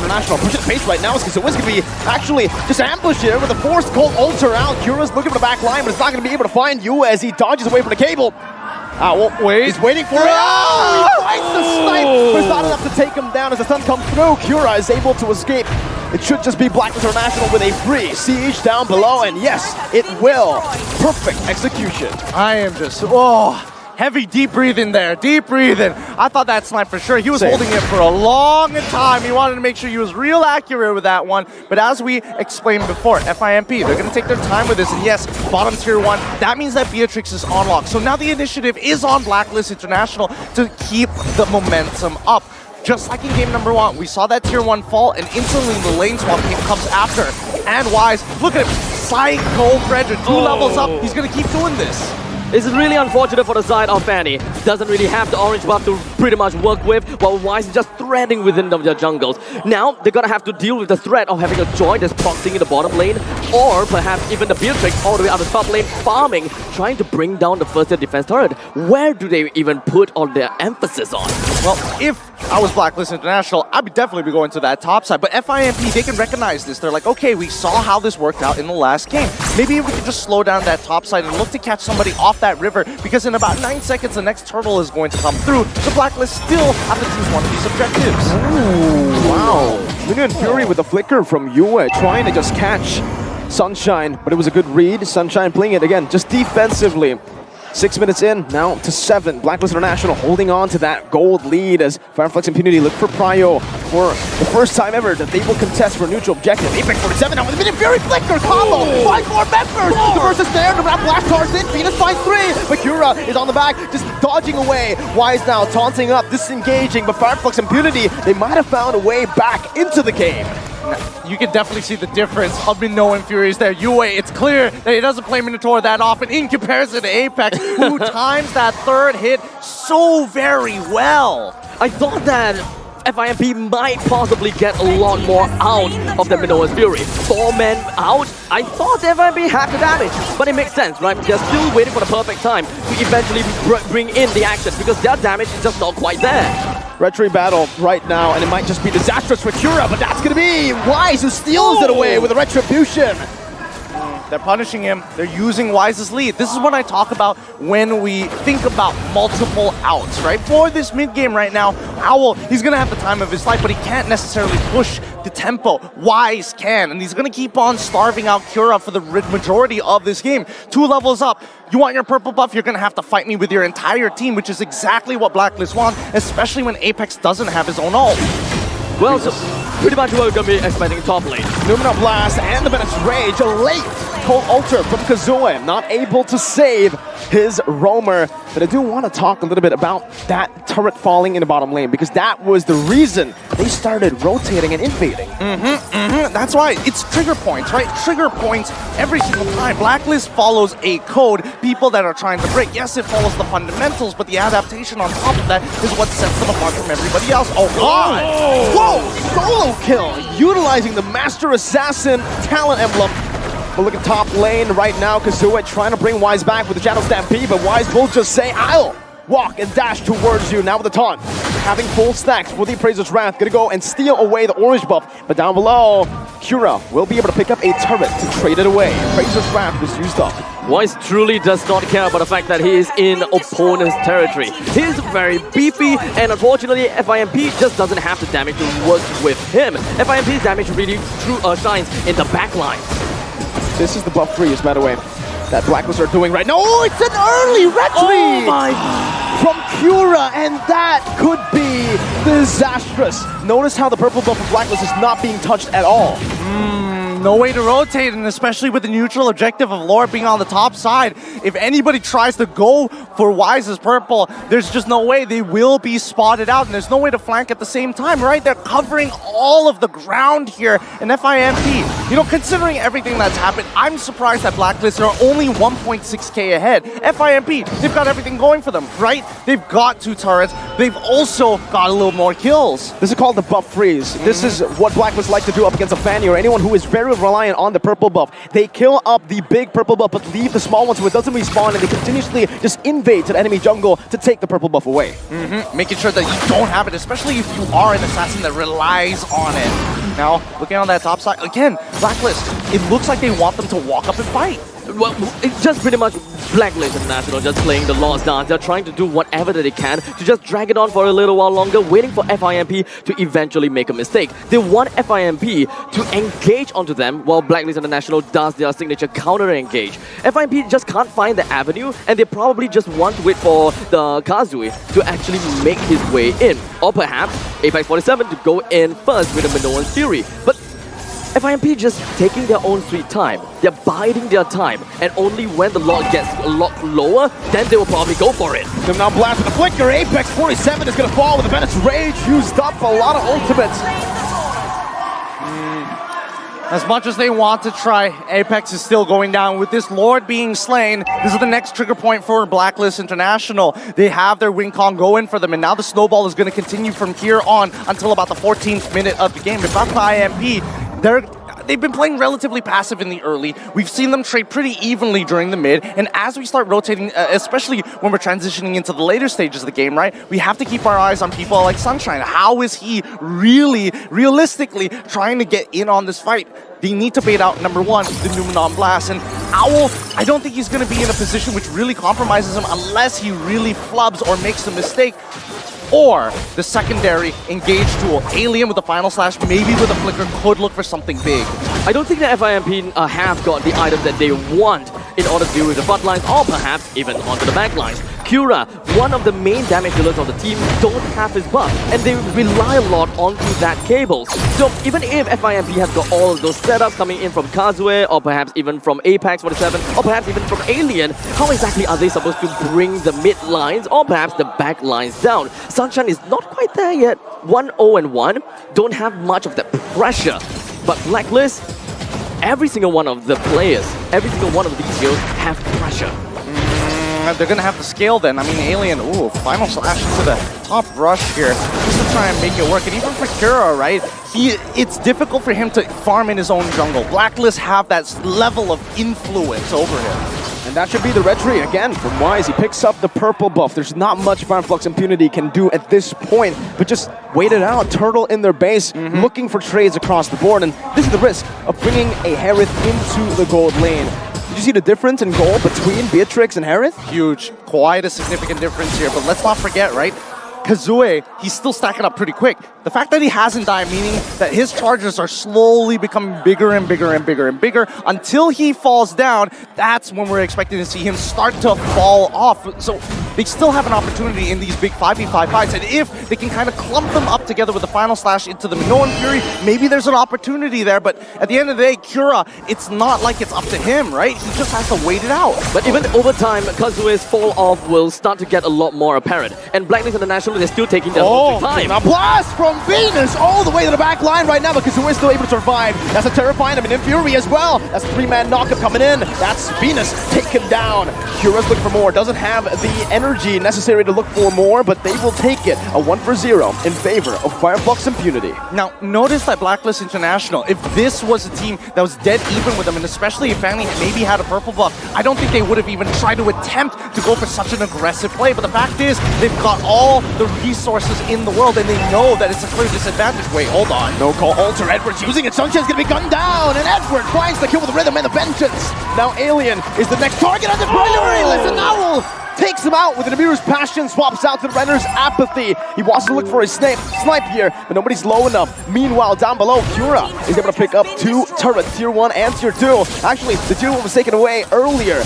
International pushing the pace right now. So it's going to be actually just ambushed here with a forced cold ultra out. Kura's looking for the back line, but it's not going to be able to find you as he dodges away from the cable. Well, wait. He's waiting for it. Oh, he finds the snipe, but it's not enough to take him down as the stun comes through. Kura is able to escape. It should just be Blacklist International with a free siege down below, and yes, it will. Perfect execution. I am just, heavy deep breathing there, deep breathing. I thought that snipe for sure. He was holding it for a long time. He wanted to make sure he was real accurate with that one. But as we explained before, FIMP, they're going to take their time with this. And yes, bottom tier 1, that means that Beatrix is on lock. So now the initiative is on Blacklist International to keep the momentum up. Just like in game number 1, we saw that tier 1 fall, and instantly the lane swap team comes after. And Wise, look at him, Psycho Frederick, 2 levels up. He's going to keep doing this. This is really unfortunate for the side of Fanny. Doesn't really have the orange buff to pretty much work with, while Wise is just threading within the jungles. Now, they're gonna have to deal with the threat of having a Joy that's proxying in the bottom lane, or perhaps even the Beatrix all the way out the top lane, farming, trying to bring down the first tier defense turret. Where do they even put all their emphasis on? Well, if I was Blacklist International, I'd definitely be going to that top side. But FIMP, they can recognize this. They're like, okay, we saw how this worked out in the last game. Maybe we can just slow down that top side and look to catch somebody off that river, because in about 9 seconds, the next turtle is going to come through. So Blacklist still have to choose one of these objectives. Ooh, wow. Union Fury with a flicker from Yue, trying to just catch Sunshine, but it was a good read. Sunshine playing it again, just defensively. 6 minutes in, now to 7. Blacklist International holding on to that gold lead as Flux Impunity look for Prio for the first time ever that they will contest for a neutral objective. Apex 47 now with a Union Fury flicker combo. 5 more members. The versus there. The blast charge in. Venus finds 3. But Kura is on the back, just dodging away. Wise now taunting up, disengaging. But Flux Impunity, they might have found a way back into the game. You can definitely see the difference of Minoan Furies there. Yue, it's clear that he doesn't play Minotaur that often in comparison to Apex, who times that third hit so very well. I thought that FIMP might possibly get a lot more out of the Minoan's Fury. 4 men out, I thought FIMP had the damage, but it makes sense, right? They're still waiting for the perfect time to eventually bring in the action, because their damage is just not quite there. Retry battle right now, and it might just be disastrous for Kura, but that's going to be Wise who steals it away with a Retribution. They're punishing him. They're using Wise's lead. This is what I talk about when we think about multiple outs, right? For this mid-game right now, Owl, he's going to have the time of his life, but he can't necessarily push the tempo. Wise can, and he's going to keep on starving out Kura for the majority of this game. 2 levels up. You want your purple buff, you're going to have to fight me with your entire team, which is exactly what Blacklist wants, especially when Apex doesn't have his own ult. Well, so pretty much we're going to be expecting top lane. Numina Blast and the Bennett's Rage, a late Cold Ultra from Kazue, not able to save his roamer. But I do want to talk a little bit about that turret falling in the bottom lane, because that was the reason they started rotating and invading. That's why it's trigger points, right? Trigger points every single time. Blacklist follows a code, people that are trying to break. Yes, it follows the fundamentals, but the adaptation on top of that is what sets them apart from everybody else. Oh, God! Whoa! Solo kill! Utilizing the Master Assassin talent emblem. But look at top lane right now. Kazue trying to bring Wise back with the Shadow Stampede, but Wise will just say, I'll walk and dash towards you. Now with the taunt. Having full stacks for the Appraiser's Wrath. Gonna go and steal away the orange buff. But down below, Kura will be able to pick up a turret to trade it away. Appraiser's Wrath was used up. Wise truly does not care about the fact that he is in opponent's territory. He's very beefy, and unfortunately, FIMP just doesn't have the damage to work with him. FIMP's damage really shines in the backline. This is the buff freeze, by the way, that Blacklist are doing right now. Oh, it's an early retry! Oh my! From Kura, and that could be disastrous. Notice how the purple buff of Blacklist is not being touched at all. No way to rotate, and especially with the neutral objective of Lord being on the top side. If anybody tries to go for Wise's purple, there's just no way. They will be spotted out, and there's no way to flank at the same time, right? They're covering all of the ground here in FIMP. You know, considering everything that's happened, I'm surprised that Blacklist are only 1.6k ahead. FIMP, they've got everything going for them, right? They've got 2 turrets. They've also got a little more kills. This is called the buff freeze. This is what Blacklist like to do up against a Fanny or anyone who is very very reliant on the purple buff. They kill up the big purple buff, but leave the small one so it doesn't respawn, and they continuously just invade to the enemy jungle to take the purple buff away. Making sure that you don't have it, especially if you are an assassin that relies on it. Now, looking on that top side, again, Blacklist, it looks like they want them to walk up and fight. Well, it's just pretty much Blacklist International just playing the Lost Dance. They're trying to do whatever that they can to just drag it on for a little while longer, waiting for FIMP to eventually make a mistake. They want FIMP to engage onto them while Blacklist International does their signature counter-engage. FIMP just can't find the avenue, and they probably just want to wait for the Kazui to actually make his way in. Or perhaps Apex 47 to go in first with a Minoan Fury. But FIMP just taking their own sweet time. They're biding their time, and only when the lot gets a lot lower, then they will probably go for it. Them now blast with the flicker. Apex 47 is going to fall with the Bennett's Rage used up. A lot of ultimates. As much as they want to try, Apex is still going down. With this Lord being slain, this is the next trigger point for Blacklist International. They have their win con going for them, and now the snowball is going to continue from here on until about the 14th minute of the game. If that's the IMP, they've been playing relatively passive in the early. We've seen them trade pretty evenly during the mid, and as we start rotating, especially when we're transitioning into the later stages of the game, right, we have to keep our eyes on people like Sunshine. How is he really, realistically trying to get in on this fight? They need to bait out, number one, the Numenon Blast, and Owl, I don't think he's going to be in a position which really compromises him unless he really flubs or makes a mistake. Or the secondary engage tool, Alien with the final slash, maybe with a flicker, could look for something big. I don't think that FIMP have got the items that they want in order to deal with the front lines, or perhaps even onto the back lines. Cura, one of the main damage dealers of the team, don't have his buff, and they rely a lot onto that cables. So even if FIMP has got all of those setups coming in from Kazue, or perhaps even from Apex 47, or perhaps even from Alien, how exactly are they supposed to bring the mid lines, or perhaps the back lines down? Sunshine is not quite there yet. 1-0-1, don't have much of that pressure. But Blacklist, every single one of the players, every single one of these heroes have pressure. They're going to have to scale then. I mean, Alien, ooh, final slash into the top rush here just to try and make it work. And even for Kura, right, it's difficult for him to farm in his own jungle. Blacklist have that level of influence over him. And that should be the retry again from Wise. He picks up the purple buff. There's not much Flux Impunity can do at this point, but just wait it out. Turtle in their base, looking for trades across the board. And this is the risk of bringing a Harith into the gold lane. Did you see the difference in goal between Beatrix and Harith? Huge. Quite a significant difference here. But let's not forget, right? Kazue, he's still stacking up pretty quick. The fact that he hasn't died, meaning that his charges are slowly becoming bigger and bigger and bigger and bigger until he falls down. That's when we're expecting to see him start to fall off. So they still have an opportunity in these big 5v5 fights, and if they can kind of clump them up together with the final slash into the Minoan Fury, maybe there's an opportunity there. But at the end of the day, Kura, it's not like it's up to him, right? He just has to wait it out. But even over time, Kazue's fall off will start to get a lot more apparent. And Blacklist International, they're still taking their own time. A blast from Venus all the way to the back line right now, but Kazue is still able to survive. That's a terrifying, I mean, in Fury as well. That's a three-man knockup coming in. That's Venus taken down. Kura's looking for more. Doesn't have the energy necessary to look for more, but they will take it. A 1-for-0 in favor of Flux Impunity. Now, notice that Blacklist International, if this was a team that was dead even with them, and especially if Fanny maybe had a purple buff, I don't think they would have even tried to attempt to go for such an aggressive play. But the fact is, they've got all the resources in the world, and they know that it's a clear disadvantage. Wait, hold on. No call. Alter. Edward's using it. Sunshine's gonna be gunned down, and Edward finds the kill with the rhythm and the vengeance. Now Alien is the next target on the primary. Listen, Owl takes him out with an Amir's Passion, swaps out to the Renner's Apathy. He wants to look for his snipe here, but nobody's low enough. Meanwhile, down below, Kura is able to pick up 2 turrets, tier 1 and tier 2. Actually, the tier 1 was taken away earlier.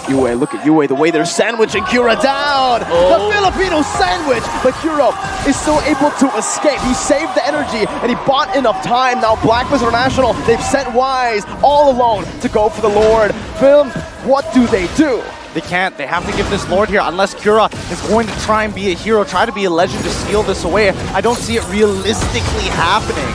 Look at Yue, the way they're sandwiching Kura down. The Filipino sandwich, but Kura is still able to escape. He saved the energy, and he bought enough time. Now Blacklist International, they've sent Wise all alone to go for the Lord. Film, what do they do? They can't. They have to give this Lord here unless Kura is going to try and be a hero, try to be a legend to steal this away. I don't see it realistically happening.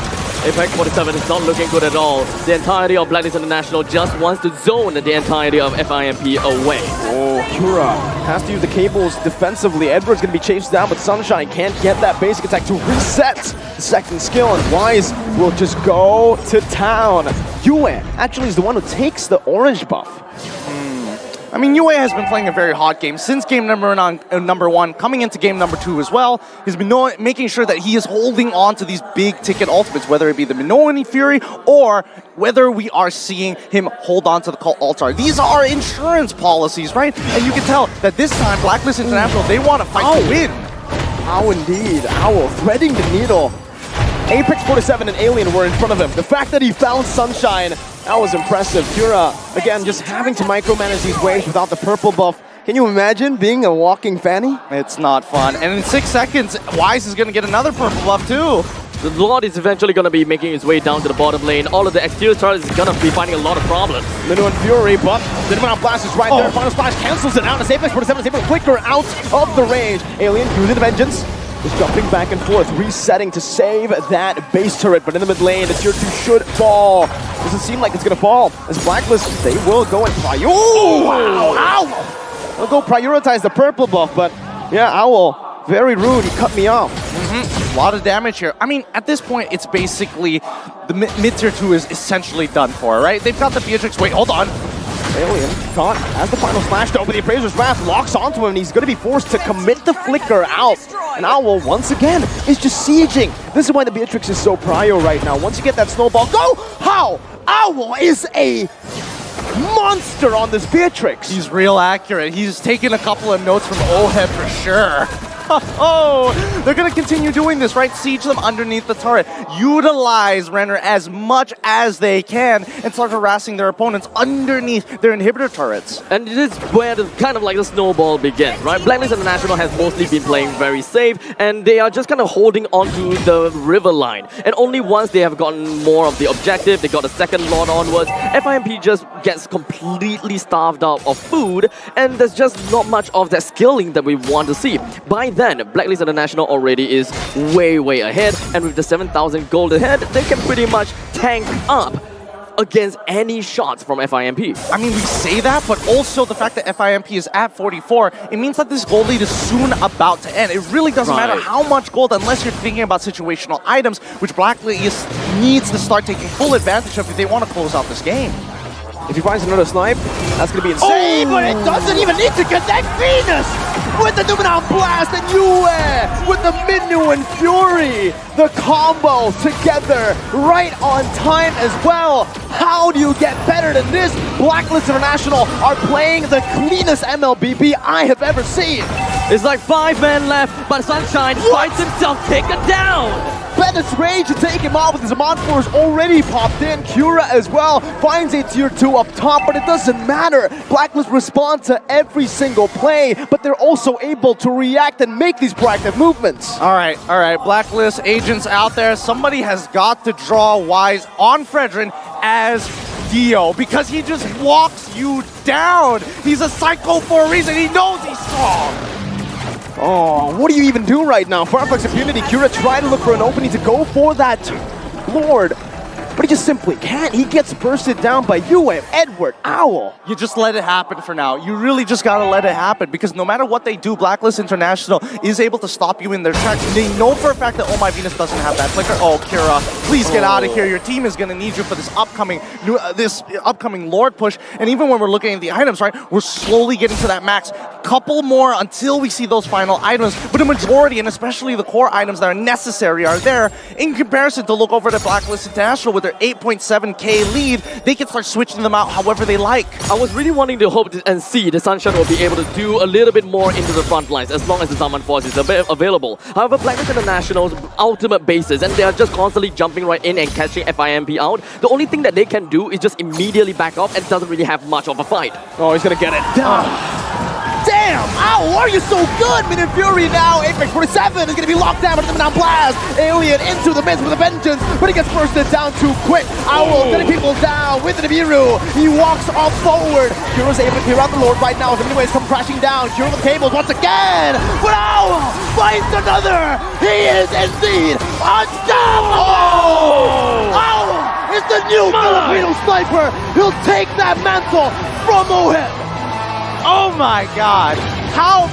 Apex 47 is not looking good at all. The entirety of Blacklist International just wants to zone the entirety of FIMP away. Oh, Kura has to use the cables defensively. Edward's going to be chased down, but Sunshine can't get that basic attack to reset the second skill, and Wise will just go to town. Yue actually is the one who takes the orange buff. I mean, Yue has been playing a very hot game since game number one, coming into game number 2 as well. He's been making sure that he is holding on to these big-ticket ultimates, whether it be the Minoan Fury or whether we are seeing him hold on to the Cult Altar. These are insurance policies, right? And you can tell that this time, Blacklist International, they want to fight to win. How indeed. Owl threading the needle. Apex 47 and Alien were in front of him. The fact that he found Sunshine, that was impressive. Kura, again, just having to micromanage these waves without the purple buff. Can you imagine being a walking Fanny? It's not fun. And in 6 seconds, Wise is going to get another purple buff too. The Lord is eventually going to be making his way down to the bottom lane. All of the exterior turrets is going to be finding a lot of problems. Minoan Fury, but the Minoan Blast is right there. Final Splash cancels it out as Apex 47 is able to flicker out of the range. Alien using the Vengeance. Just jumping back and forth, resetting to save that base turret, but in the mid lane, the tier 2 should fall. Doesn't seem like it's gonna fall. As Blacklist, they will go and They'll go prioritize the purple buff, but yeah, Owl, very rude, he cut me off. A lot of damage here. I mean, at this point, it's basically, the mid-tier 2 is essentially done for, right? They've got the Beatrix, wait, hold on. Alien caught as the final splash though, but the Appraiser's Wrath locks onto him and he's going to be forced to commit the flicker out. And Owl, once again, is just sieging. This is why the Beatrix is so prio right now. Once you get that snowball, go! How? Owl is a monster on this Beatrix. He's real accurate. He's taken a couple of notes from Oheb for sure. Oh, they're going to continue doing this, right? Siege them underneath the turret. Utilize Renner as much as they can and start harassing their opponents underneath their inhibitor turrets. And this is where the kind of like the snowball begins, right? Blacklist International has mostly been playing very safe, and they are just kind of holding onto the river line. And only once they have gotten more of the objective, they got the second Lord onwards, FIMP just gets completely starved out of food, and there's just not much of that skilling that we want to see. By then, Blacklist International already is way, way ahead, and with the 7,000 gold ahead, they can pretty much tank up against any shots from FIMP. I mean, we say that, but also the fact that FIMP is at 44, it means that this gold lead is soon about to end. It really doesn't matter how much gold unless you're thinking about situational items, which Blacklist needs to start taking full advantage of if they want to close out this game. If he finds another snipe, that's going to be insane, but it doesn't even need to connect. Venus with the Numenal Blast and Yue with the Minoan Fury. The combo together right on time as well. How do you get better than this? Blacklist International are playing the cleanest MLBB I have ever seen. It's like 5 men left, but Sunshine fights himself taken down. Bennett's rage to take him out with his Amon Force already popped in. Kura as well finds a tier 2 up top, but it doesn't matter. Blacklist respond to every single play, but they're also able to react and make these proactive movements. All right. Blacklist agents out there. Somebody has got to draw Wise on Fredrin as Dio, because he just walks you down. He's a psycho for a reason. He knows he's strong. Oh, what do you even do right now? Farfetch's Impunity, Kura tried to look for an opening to go for that Lord, but he just simply can't. He gets bursted down by Yue, Edward, Owl. You just let it happen for now. You really just gotta let it happen, because no matter what they do, Blacklist International is able to stop you in their tracks. They know for a fact that Oh My Venus doesn't have that flicker. Oh, Kira, please get out of here. Your team is gonna need you for this upcoming Lord push. And even when we're looking at the items, right, we're slowly getting to that max. Couple more until we see those final items, but a majority, and especially the core items that are necessary, are there. In comparison to look over to Blacklist International with their 8.7k lead, they can start switching them out however they like. I was really wanting to hope and see the Sunshine will be able to do a little bit more into the front lines as long as the Summon Force is available. However, Blacklist International's ultimate bases, and they are just constantly jumping right in and catching FIMP out. The only thing that they can do is just immediately back off, and doesn't really have much of a fight. Oh, he's gonna get it down. Damn! Ow, why are you so good? Minoan Fury now, Apex 47 is going to be locked down with the Minoan Blast. Alien into the midst with a Vengeance, but he gets bursted down too quick. Owl getting people down with the Nibiru. He walks off forward. Kura's able to clear out the Lord right now. The Miniways come crashing down. Kura with the cables once again. But Owl finds another. He is indeed unstoppable. Owl is the new Filipino sniper. He'll take that mantle from Oheb. Oh my god, how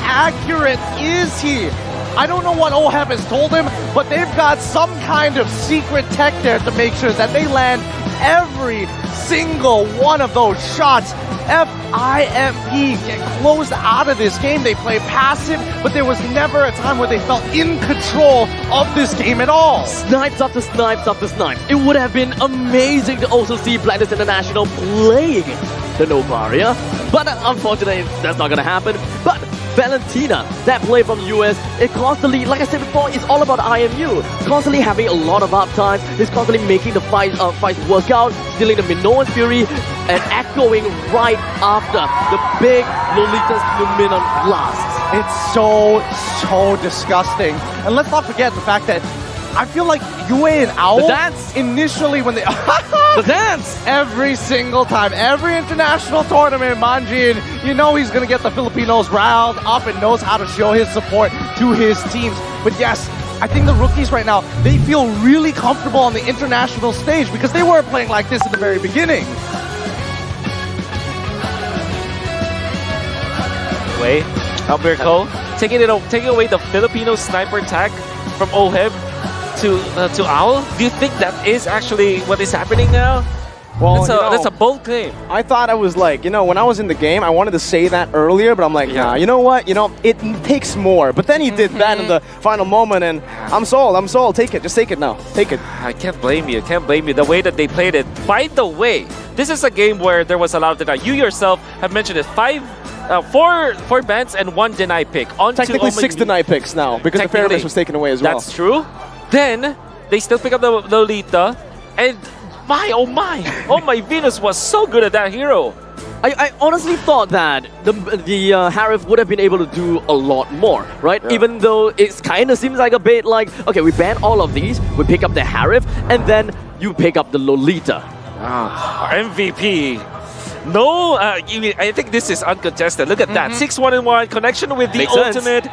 accurate is he? I don't know what Oheb has told him, but they've got some kind of secret tech there to make sure that they land every single one of those shots. FIMP get closed out of this game. They play passive, but there was never a time where they felt in control of this game at all. Snipes after snipes after snipes. It would have been amazing to also see Blacklist International playing the Novaria, but unfortunately that's not gonna happen. But Valentina, that play from US, it constantly, like I said before, it's all about IMU. Constantly having a lot of uptimes, it's constantly making the fights work out, stealing the Minoan's Fury, and echoing right after the big Lolita's Luminum blast. It's so disgusting. And let's not forget the fact that I feel like Yue and Owl, The dance. initially when they... The dance! Every single time, every international tournament, Manjin, you know he's going to get the Filipinos riled up and knows how to show his support to his teams. But yes, I think the rookies right now, they feel really comfortable on the international stage because they weren't playing like this in the very beginning. Way, Alberto, taking away the Filipino sniper tag from Oheb to Owl. Do you think that is actually what is happening now? Well, that's a bold claim. I thought I was like, when I was in the game, I wanted to say that earlier, but I'm like, nah, you know what? It takes more. But then he did that in the final moment, and I'm sold. Take it. Just take it now. Take it. I can't blame you. The way that they played it. By the way, this is a game where there was a lot of deny. You yourself have mentioned it. Four bans and 1 deny pick. Technically 6 deny picks now, because the fairness was taken away as well. That's true. Then, they still pick up the Lolita, and oh my Venus was so good at that hero. I honestly thought that the Harif would have been able to do a lot more, right? Yeah. Even though it kind of seems like a bit like, okay, we ban all of these, we pick up the Harif, and then you pick up the Lolita. Our MVP. No, I think this is uncontested. Look at that. 6-1-1 connection with the Makes sense. ultimate.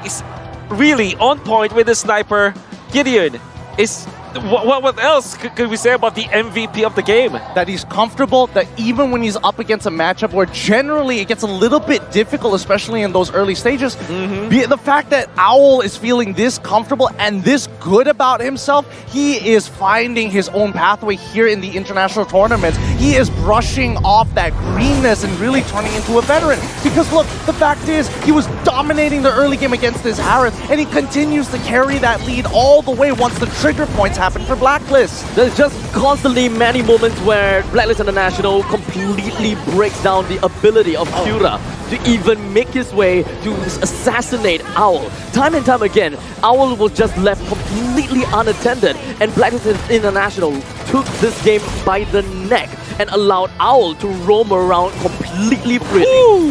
He's really on point with the sniper. Gideon is... What else could we say about the MVP of the game? That he's comfortable, that even when he's up against a matchup where generally it gets a little bit difficult, especially in those early stages, the fact that Owl is feeling this comfortable and this good about himself, he is finding his own pathway here in the international tournaments. He is brushing off that greenness and really turning into a veteran. Because look, the fact is, he was dominating the early game against this Harith, and he continues to carry that lead all the way once the trigger points happen for Blacklist. There's just constantly many moments where Blacklist International completely breaks down the ability of Kyura to even make his way to assassinate Owl. Time and time again, Owl was just left completely unattended, and Blacklist International took this game by the neck and allowed Owl to roam around completely freely.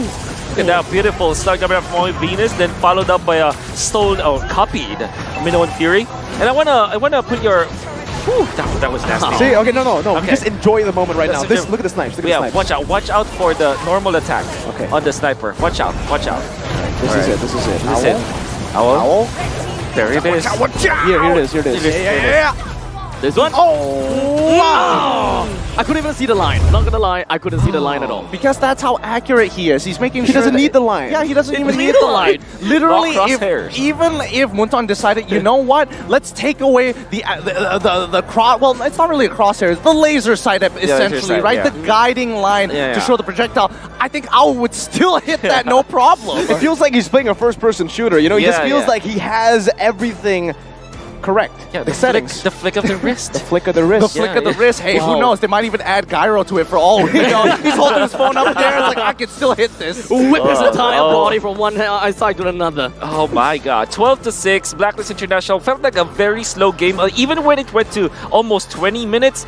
Look at that beautiful slug coming up from Venus, then followed up by a stolen or copied Minoan Fury. And I wanna put your... Whew, that was nasty. See, okay, no. Okay. Just enjoy the moment right now. Look at the snipes. Look at the snipes. Watch out for the normal attack on the sniper. Watch out. This is it. Owl. There it is. Watch out! Here it is. Yeah. This one. Oh, wow. I couldn't even see the line. Not gonna lie, I couldn't see the line at all. Because that's how accurate he is. He's making He sure doesn't need the line. Yeah, he doesn't even need need the the line. line. Literally, Even if Munton decided, you know what, let's take away the cross. Well, it's not really a crosshair. It's the laser sight, essentially, sight, right? yeah. The guiding line to show the projectile. I think Owl would still hit that no problem. It feels like he's playing a first-person shooter. He just feels like he has everything correct. Yeah, the settings. The flick of the wrist. The flick of the wrist. The flick of the wrist. Hey, who knows? They might even add gyro to it for all we know. He's holding his phone up there. It's like, I can still hit this. Whip his entire body from one side to another. Oh my god. 12-6. Blacklist International felt like a very slow game. Even when it went to almost 20 minutes,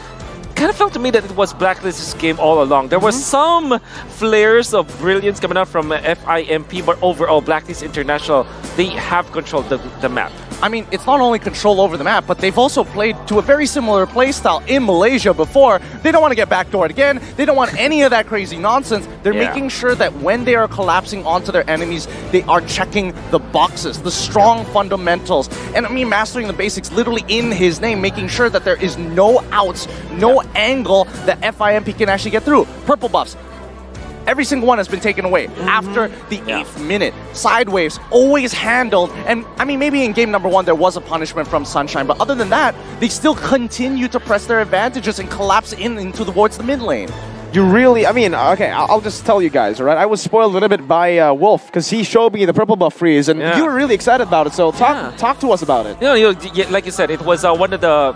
kind of felt to me that it was Blacklist's game all along. There was some flares of brilliance coming out from FIMP, but overall, Blacklist International, they have controlled the map. I mean, it's not only control over the map, but they've also played to a very similar playstyle in Malaysia before. They don't want to get backdoored again. They don't want any of that crazy nonsense. They're making sure that when they are collapsing onto their enemies, they are checking the boxes, the strong fundamentals. And I mean, mastering the basics literally in his name, making sure that there is no outs, no angle that FIMP can actually get through. Purple buffs. every single one has been taken away after the 8th minute. Sideways, always handled. And I mean, maybe in game number 1 there was a punishment from Sunshine, but other than that, they still continue to press their advantages and collapse towards the mid lane. You really, I mean, okay, I'll just tell you guys, all right? I was spoiled a little bit by Wolf because he showed me the purple buff freeze, and you were really excited about it. So talk to us about it. Like you said, it was one of the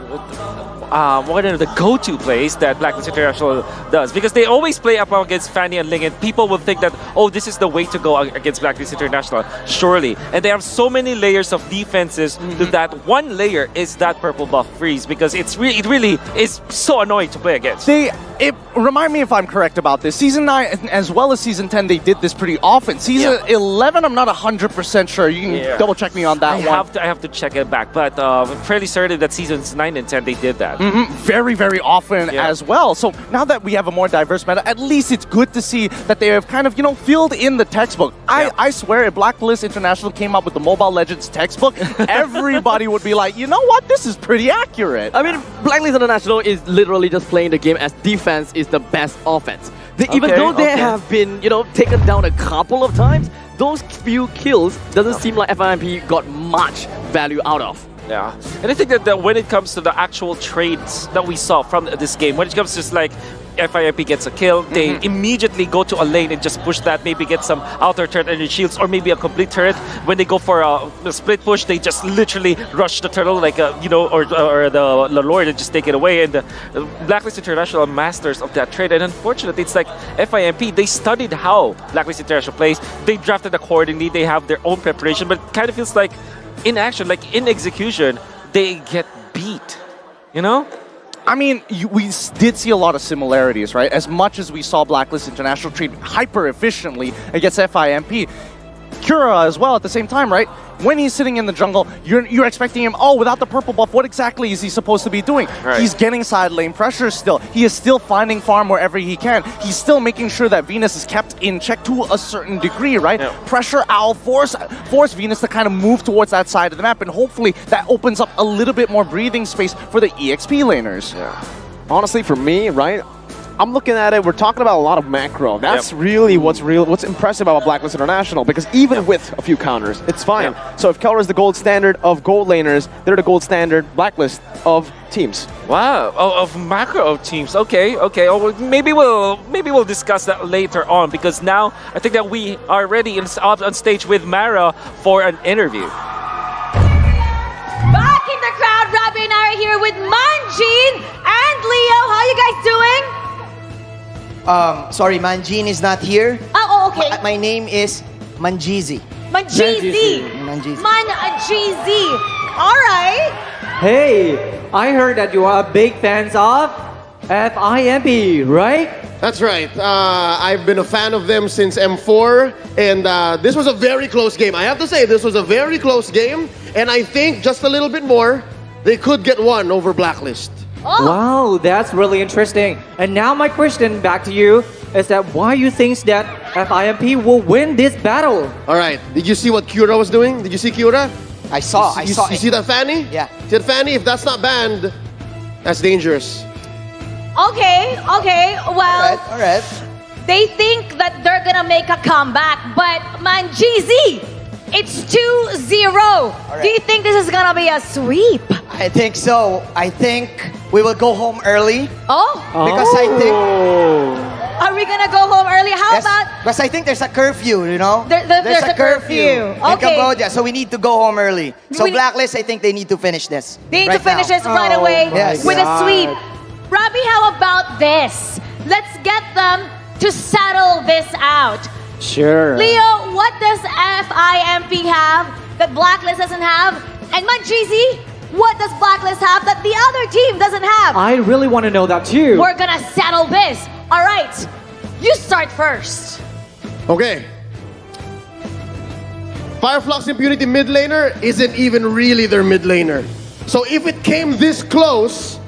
go-to plays that Blacklist International does, because they always play up against Fanny and Ling, and people will think that, oh, this is the way to go against Blacklist International, surely. And they have so many layers of defenses to that one layer is that purple buff freeze, because it really is so annoying to play against. Remind me if I'm correct about this. Season 9 as well as Season 10, they did this pretty often. Season 11, I'm not 100% sure. You can double check me on that one. I have to check it back, but I'm fairly certain that Seasons 9 and 10, they did that. Very, very often as well. So now that we have a more diverse meta, at least it's good to see that they have kind of, filled in the textbook. I swear, if Blacklist International came up with the Mobile Legends textbook, everybody would be like, you know what, this is pretty accurate. I mean, Blacklist International is literally just playing the game as defense is the best offense. Even though they have been, taken down a couple of times, those few kills doesn't seem like FIMP got much value out of. Yeah, and I think that when it comes to the actual trades that we saw from this game, when it comes to just like FIMP gets a kill, they immediately go to a lane and just push that, maybe get some outer turret energy shields or maybe a complete turret. When they go for a split push, they just literally rush the turtle like or the Lord and just take it away. And the Blacklist International are masters of that trade. And unfortunately, it's like FIMP, they studied how Blacklist International plays. They drafted accordingly. They have their own preparation, but it kind of feels like in action, like in execution, they get beat, I mean, we did see a lot of similarities, right? As much as we saw Blacklist International trade hyper efficiently against FIMP, Cura as well at the same time, right? When he's sitting in the jungle, you're expecting him, without the purple buff, what exactly is he supposed to be doing? Right. He's getting side lane pressure still. He is still finding farm wherever he can. He's still making sure that Venus is kept in check to a certain degree, right? Yeah. Pressure Owl, force Venus to kind of move towards that side of the map, and hopefully that opens up a little bit more breathing space for the EXP laners. Yeah. Honestly, for me, right, I'm looking at it, we're talking about a lot of macro. That's really what's impressive about Blacklist International, because even with a few counters, it's fine. So if Keller is the gold standard of gold laners, they're the gold standard Blacklist of teams. Wow, of macro teams. Okay. Oh, maybe we'll discuss that later on, because now I think that we are ready up on stage with Mara for an interview. Back in the crowd, Robbie and I are here with Manjin and Leo. How you guys doing? Sorry, Manjin is not here. Oh, okay. My name is Manjizi. Manjizi. Manjizi. Manjizi. All right. Hey, I heard that you are big fans of FIMP, right? That's right. I've been a fan of them since M4, and this was a very close game. I have to say, this was a very close game, and I think just a little bit more, they could get one over Blacklist. Oh. Wow, that's really interesting. And now my question back to you is that why you think that FIMP will win this battle? All right. Did you see what Cura was doing? Did you see Cura? I saw You it. see that Fanny? Yeah. See that Fanny? If that's not banned, that's dangerous. Okay. Well, All right. they think that they're gonna make a comeback, but Manjizi, it's 2-0. right. Do you think this is gonna be a sweep? I think so. I think we will go home early Oh, because I think are we gonna go home early? How about because I think there's a curfew, there's a curfew. in Okay. Cambodia, so we need to go home early. So We need- Blacklist, I think they need to finish this. They need right to finish now. this right away Yes. with a sweep. Robbie, how about this? Let's get them to settle this out. Sure. Leo, what does FIMP have that Blacklist doesn't have? And Manjizi, what does Blacklist have that the other team doesn't have? I really want to know that too. We're gonna settle this. All right, you start first. Okay. Fireflux Impunity mid laner isn't even really their mid laner. So if it came this close,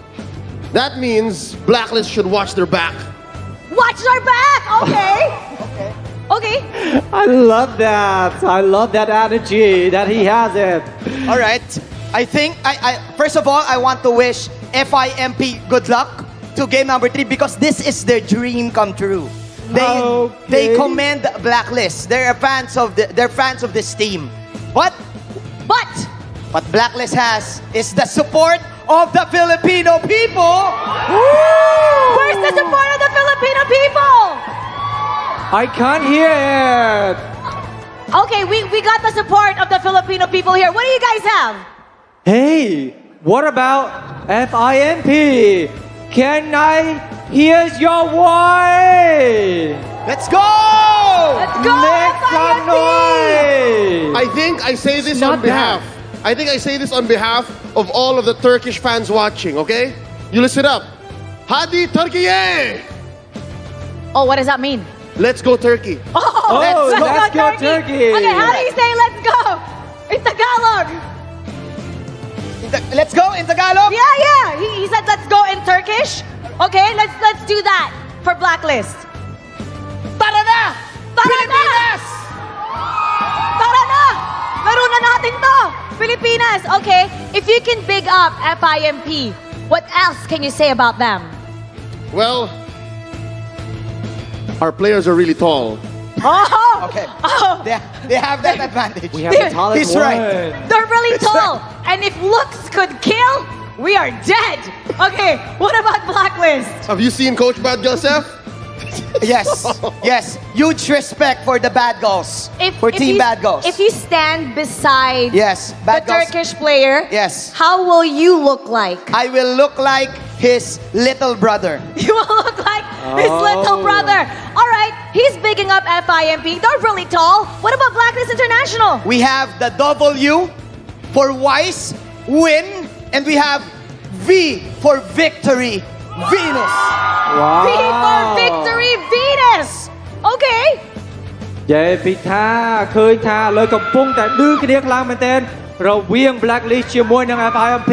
that means Blacklist should watch their back. Watch our back. Okay. Okay. I love that. I love that energy that he has it. All right. I think, first of all, I want to wish FIMP good luck to game number 3 because this is their dream come true. They command Blacklist. They're fans of this team. But what Blacklist has is the support of the Filipino people. Where's the support of the Filipino people? I can't hear it. Okay, we got the support of the Filipino people here. What do you guys have? Hey, what about FIMP? Can I hear your voice? Let's go! Let's go, Make some FIMP! noise. I think I say this not on behalf. I think I say this on behalf of all of the Turkish fans watching, okay? You listen up. Hadi Turkiye! Oh, what does that mean? Let's go Turkey. Oh, let's go Turkey. Okay, how do you say let's go? In Tagalog. Let's go in Tagalog. Yeah. He said let's go in Turkish. Okay, let's do that for Blacklist. Tara na! Pilipinas! Tara na! Laro na natin to! Pilipinas! Okay, if you can big up FIMP, what else can you say about them? Well, our players are really tall. Oh! Okay. Oh, They have that advantage. We have the tallest He's one. right. they're really tall. And if looks could kill, we are dead. Okay, what about Blacklist? Have you seen Coach Bad Joseph? Yes. Huge respect for the bad girls. For Team Bad Girls. If you stand beside Yes, the Bad Girls. Turkish player, Yes. how will you look like? I will look like his little brother. You will look like his little brother. All right, he's bigging up FIMP. They're really tall. What about Blacklist International? We have the W for Wise, win, and we have V for victory, Venus. Wow. V for victory, Venus. Okay. យេពីថាឃើញថាលើកំពុងតែឌឺគ្នាខ្លាំងមែនទែនរវាង Blacklist ជាមួយនឹង FIMP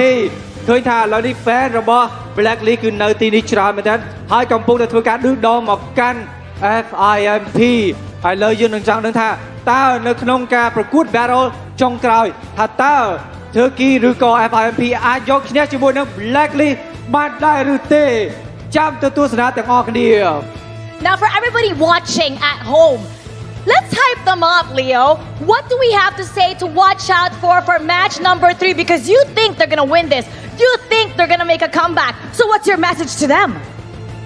ឃើញថាឥឡូវនេះ fan របស់ Blacklist គឺនៅទីនេះច្រើនមែនទែនហើយកំពុងតែធ្វើការឌឺដងមកកាន់ FIMP ហើយលើយើងនឹងចង់ដឹងថាតើនៅក្នុងការប្រកួត Battle ចុងក្រោយថាតើ Turkey ឬក៏ FIMP អាចយកឈ្នះជាមួយនឹង Blacklist បានដែរឬទេចាំទៅទស្សនាទាំងអស់គ្នា Now for everybody watching at home, let's hype them up, Leo. What do we have to say to watch out for match number 3? Because you think they're going to win this. You think they're going to make a comeback. So what's your message to them?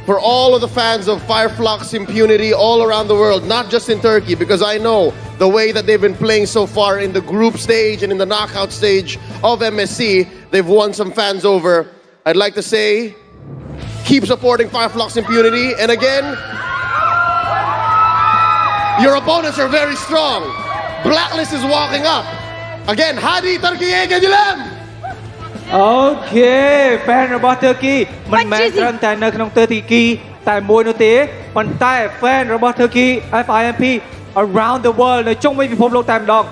For all of the fans of Flux, Impunity all around the world, not just in Turkey, because I know the way that they've been playing so far in the group stage and in the knockout stage of MSC, they've won some fans over. I'd like to say, keep supporting Flux, Impunity. And again, your opponents are very strong. Blacklist is walking up. Again, Hadi Turkiye Ganjilam! អូខេ fan របស់ Turkey មិនមែនត្រឹមតែនៅក្នុង Turkey តែមួយនោះទេប៉ុន្តែ fan របស់ Turkey FIMP around the world នៅជុំវិញពិភពលោកតែម្ដង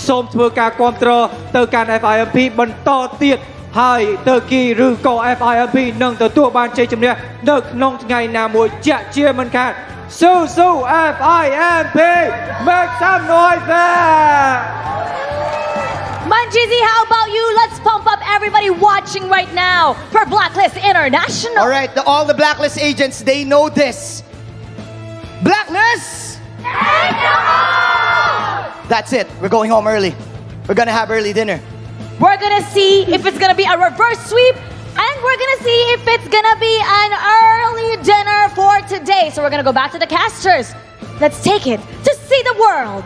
សូមធ្វើការគាំទ្រទៅកាន់ FIMP បន្តទៀតហើយ Turkey ឬក៏ FIMP នឹងទទួលបានជ័យជំនះនៅក្នុងថ្ងៃណាមួយជាក់ជាមិនខាន สู้FIMP make some noise there Manjizi, how about you? Let's pump up everybody watching right now for Blacklist International. All right, all the Blacklist agents, they know this. Blacklist! That's it. We're going home early. We're gonna have early dinner. We're gonna see if it's gonna be a reverse sweep, and we're gonna see if it's gonna be an early dinner for today. So we're gonna go back to the casters. Let's take it to see the world.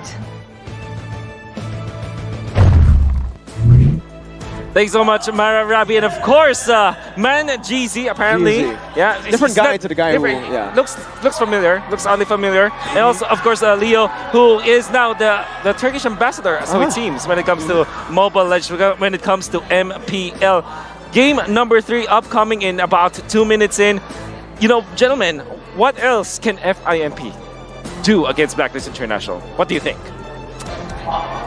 Thanks so much, Mara Rabi, and of course, Man Jeezy, apparently. Jeezy. Yeah, Different he's guy not- to the guy who- different- yeah. Looks familiar, looks oddly familiar. And also, of course, Leo, who is now the Turkish ambassador, so it seems, when it comes to Mobile Legends, when it comes to MPL. Game number 3 upcoming in about 2 minutes in. You know, gentlemen, what else can FIMP do against Blacklist International? What do you think?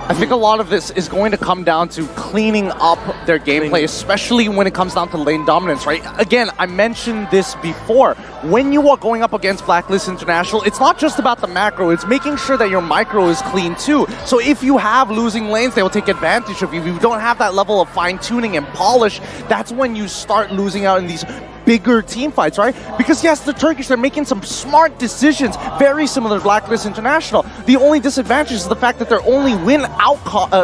I think a lot of this is going to come down to cleaning up their gameplay, especially when it comes down to lane dominance, right? Again, I mentioned this before. When you are going up against Blacklist International, it's not just about the macro, it's making sure that your micro is clean too. So if you have losing lanes, they will take advantage of you. If you don't have that level of fine-tuning and polish, that's when you start losing out in these bigger team fights, right? Because yes, the Turkish are making some smart decisions, very similar to Blacklist International. The only disadvantage is the fact that their only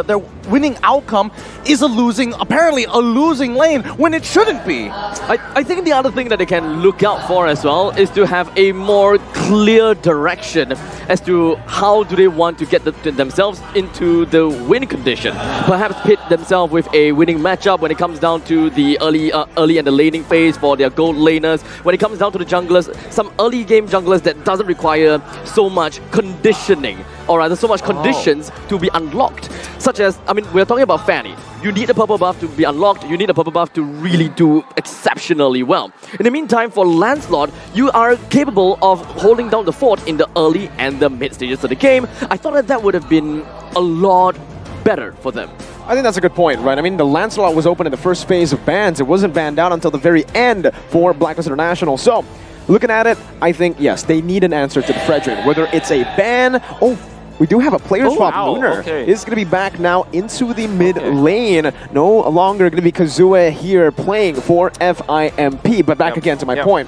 their winning outcome is apparently a losing lane when it shouldn't be. I think the other thing that they can look out for as well is to have a more clear direction as to how do they want to get themselves into the win condition. Perhaps pit themselves with a winning matchup when it comes down to the early and the laning phase for their gold laners. When it comes down to the junglers, some early game junglers that doesn't require so much conditioning, or rather so much conditions to be unlocked. Such as, I mean, we're talking about Fanny. You need a purple buff to be unlocked. You need a purple buff to really do exceptionally well. In the meantime, for Lancelot, you are capable of holding down the fort in the early and the mid stages of the game. I thought that would have been a lot better for them. I think that's a good point, right? I mean, the Lancelot was open in the first phase of bans. It wasn't banned out until the very end for Blacklist International. So, looking at it, I think, yes, they need an answer to the Fredrin. Whether it's a ban... Oh, we do have a player swap. Wow, Lunar okay. is going to be back now into the mid lane. No longer going to be Kazue here playing for FIMP. But back again to my point.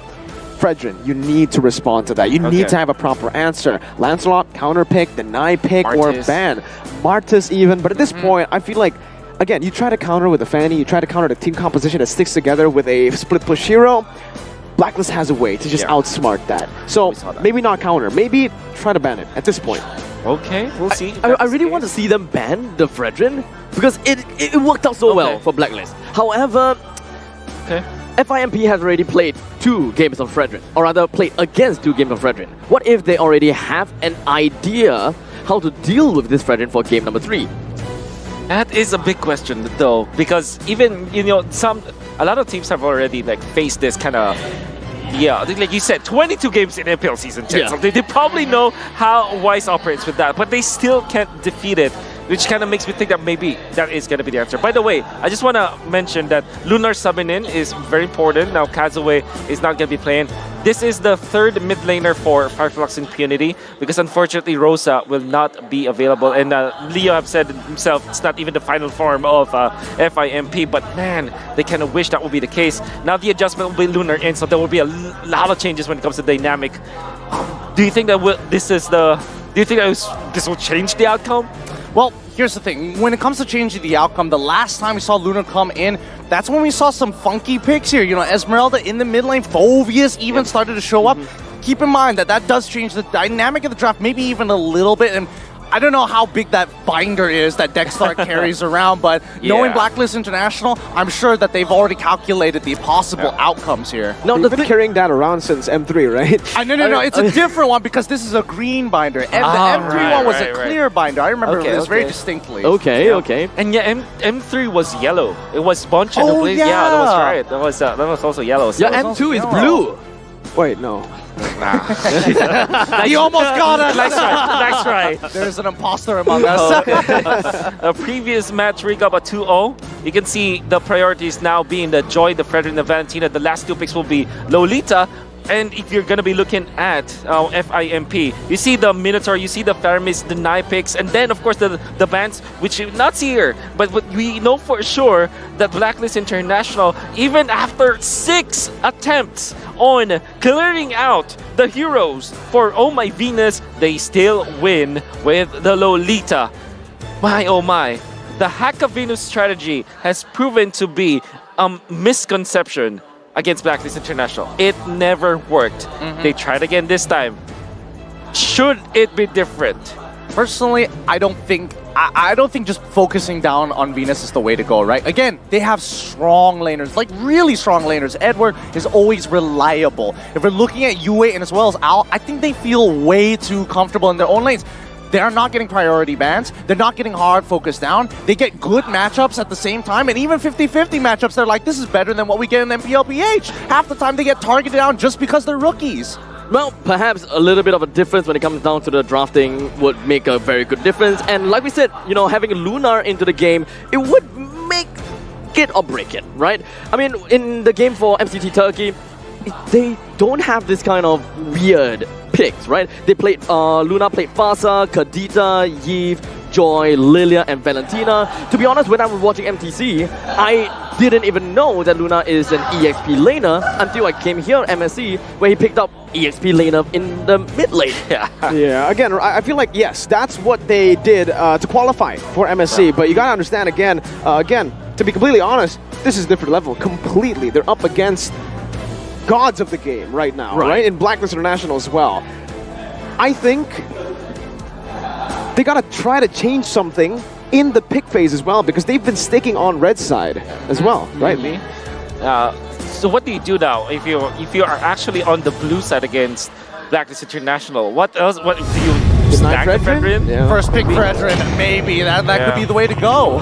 Fredrin, you need to respond to that. You need to have a proper answer. Lancelot, counter pick, deny pick, or ban. Martis even. But at this point, I feel like, again, you try to counter with a Fanny, you try to counter the team composition that sticks together with a split push hero. Blacklist has a way to just outsmart that. So maybe not counter, maybe try to ban it at this point. Okay, we'll see. I really want to see them ban the Fredrin because it worked out so well for Blacklist. However, FIMP has already played 2 games of Fredrin, or rather played against 2 games of Fredrin. What if they already have an idea how to deal with this Fredrin for game number 3? That is a big question though, because even a lot of teams have already faced this kind of like you said, 22 games in MPL Season 10, so they probably know how Wise operates with that, but they still can't defeat it, which kind of makes me think that maybe that is going to be the answer. By the way, I just want to mention that Lunar subbing in is very important. Now Kazue is not going to be playing. This is the 3rd mid laner for Flux Impunity, because unfortunately Rosa will not be available. And Leo have said himself, it's not even the final form of FIMP, but man, they kind of wish that would be the case. Now the adjustment will be Lunar in, so there will be a lot of changes when it comes to dynamic. Do you think that this will change the outcome? Well, here's the thing. When it comes to changing the outcome, the last time we saw Luna come in, that's when we saw some funky picks here. You know, Esmeralda in the mid lane, Phoveus even started to show up. Keep in mind that does change the dynamic of the draft, maybe even a little bit. And I don't know how big that binder is that Dexstar carries around, but knowing Blacklist International, I'm sure that they've already calculated the possible outcomes here. No, they've been carrying that around since M3, right? No, it's a different one because this is a green binder. And the M3 one was a clear binder. I remember this very distinctly. Okay. And M3 was yellow. It was Bonchen who played. Yeah, that was right. That was also yellow. So M2 is blue. Wait, no. You almost got it. Nice try. There's an imposter among us. A previous match recap, a 2-0. You can see the priorities now being the Joy, the Fredrin, the Valentina. The last 2 picks will be Lolita. And if you're going to be looking at FIMP, you see the Minotaur, you see the Faramis, the Nye picks, and then, of course, the bands, which you not see here. But we know for sure that Blacklist International, even after 6 attempts on clearing out the heroes for Oh My Venus, they still win with the Lolita. My oh my. The Hack of Venus strategy has proven to be a misconception against Blacklist International. It never worked. They tried again this time. Should it be different? Personally, I don't think just focusing down on Venus is the way to go, right? Again, they have strong laners, like really strong laners. Edward is always reliable. If we're looking at UA and as well as Al, I think they feel way too comfortable in their own lanes. They're not getting priority bans. They're not getting hard focused down. They get good matchups at the same time. And even 50-50 matchups, they're like, this is better than what we get in MPLPH. Half the time they get targeted down just because they're rookies. Well, perhaps a little bit of a difference when it comes down to the drafting would make a very good difference. And like we said, you know, having Lunar into the game, it would make it or break it, right? I mean, in the game for MCT Turkey, they don't have this kind of weird picks, right? They played, Luna played Fasa, Kadita, Yves, Joy, Lilia, and Valentina. To be honest, when I was watching MTC, I didn't even know that Luna is an EXP laner until I came here at MSC, where he picked up EXP laner in the mid lane. Yeah, again, I feel like, yes, that's what they did to qualify for MSC, but you gotta understand again, to be completely honest, this is a different level, completely. They're up against gods of the game right now, right? In Blacklist International as well. I think they gotta try to change something in the pick phase as well, because they've been sticking on red side as well, right? So what do you do now if you are actually on the blue side against Blacklist International? What else? What do you stack the Fredrin? Yeah. First pick Fredrin, maybe that could be the way to go.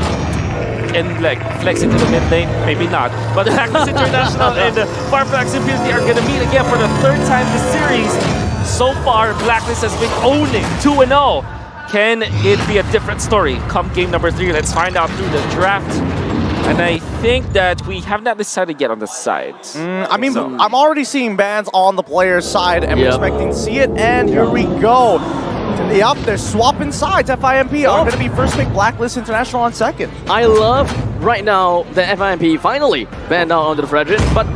And like flex into the mid lane, maybe not. But Blacklist International and Farflax Impunity are gonna meet again for the third time this series. So far, Blacklist has been owning 2-0. Can it be a different story come game number 3? Let's find out through the draft. And I think that we have not decided yet on the sides. I mean, I'm already seeing bans on the player's side. I'm expecting to see it, and here we go. Yep, they're swapping sides. FIMP are going to be first pick, Blacklist International on second. I love right now the FIMP finally banned out onto the Fredrin, but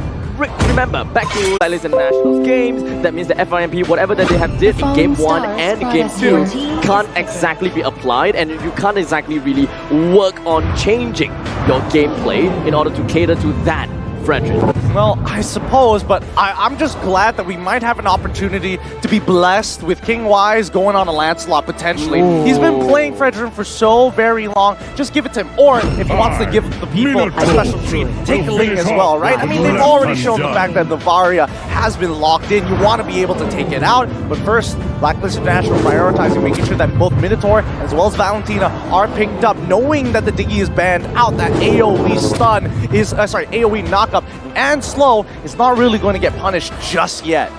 remember, back to Blacklist International's games, that means the FIMP, whatever that they have did in Game 1 and Game 2, can't exactly be applied, and you can't exactly really work on changing your gameplay in order to cater to that Fredrin. Well, I suppose, but I'm just glad that we might have an opportunity to be blessed with King Wise going on a Lancelot potentially. He's been playing Fredrin for so very long. Just give it to him. Or if he wants to give the people a special treat, take Ling as well, right? I mean, they've already shown the fact that the Varia has been locked in. You want to be able to take it out. But first, Blacklist International prioritizing, making sure that both Minotaur as well as Valentina are picked up, knowing that the Diggy is banned out, that AoE stun is, AoE knockup and slow is not really going to get punished just yet.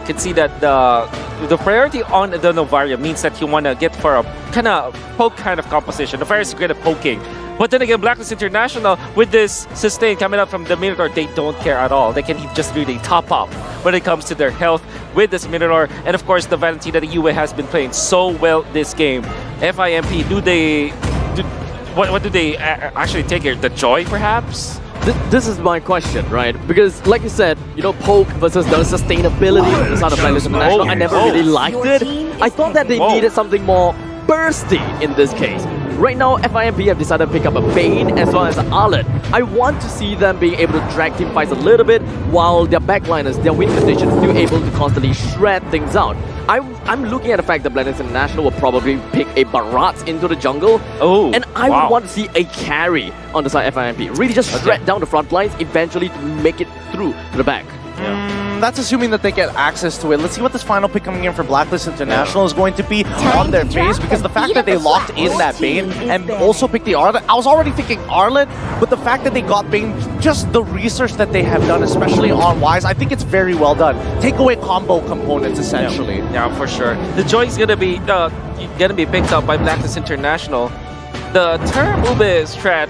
You can see that the priority on the Novaria means that you want to get for a kind of poke kind of composition. Novaria is great at poking. But then again, Blacklist International, with this sustain coming up from the Minotaur, they don't care at all. They can just really top up when it comes to their health with this Minotaur. And of course, the Valentina, the UA has been playing so well this game. FIMP, what do they actually take here? The Joy, perhaps? This is my question, right? Because, like you said, you know, poke versus the sustainability inside of Blacklist International, I never really liked it. I thought that they needed something more bursty in this case. Right now, FIMP have decided to pick up a Bane as well as an Arlet. I want to see them being able to drag team fights a little bit while their backliners, their win condition is still able to constantly shred things out. I'm looking at the fact that Blacklist International will probably pick a Barat into the jungle. And I would want to see a carry on the side FIMP. Really just shred down the front lines, eventually to make it through to the back. That's assuming that they get access to it. Let's see what this final pick coming in for Blacklist International is going to be on their face, because the fact that they locked in that Bane and also picked the Arlet, I was already thinking Arlet, but the fact that they got Bane, just the research that they have done, especially on Wise, I think it's very well done. Take away combo components, essentially. Yeah, for sure. The Joy is gonna be picked up by Blacklist International. The term Ube strat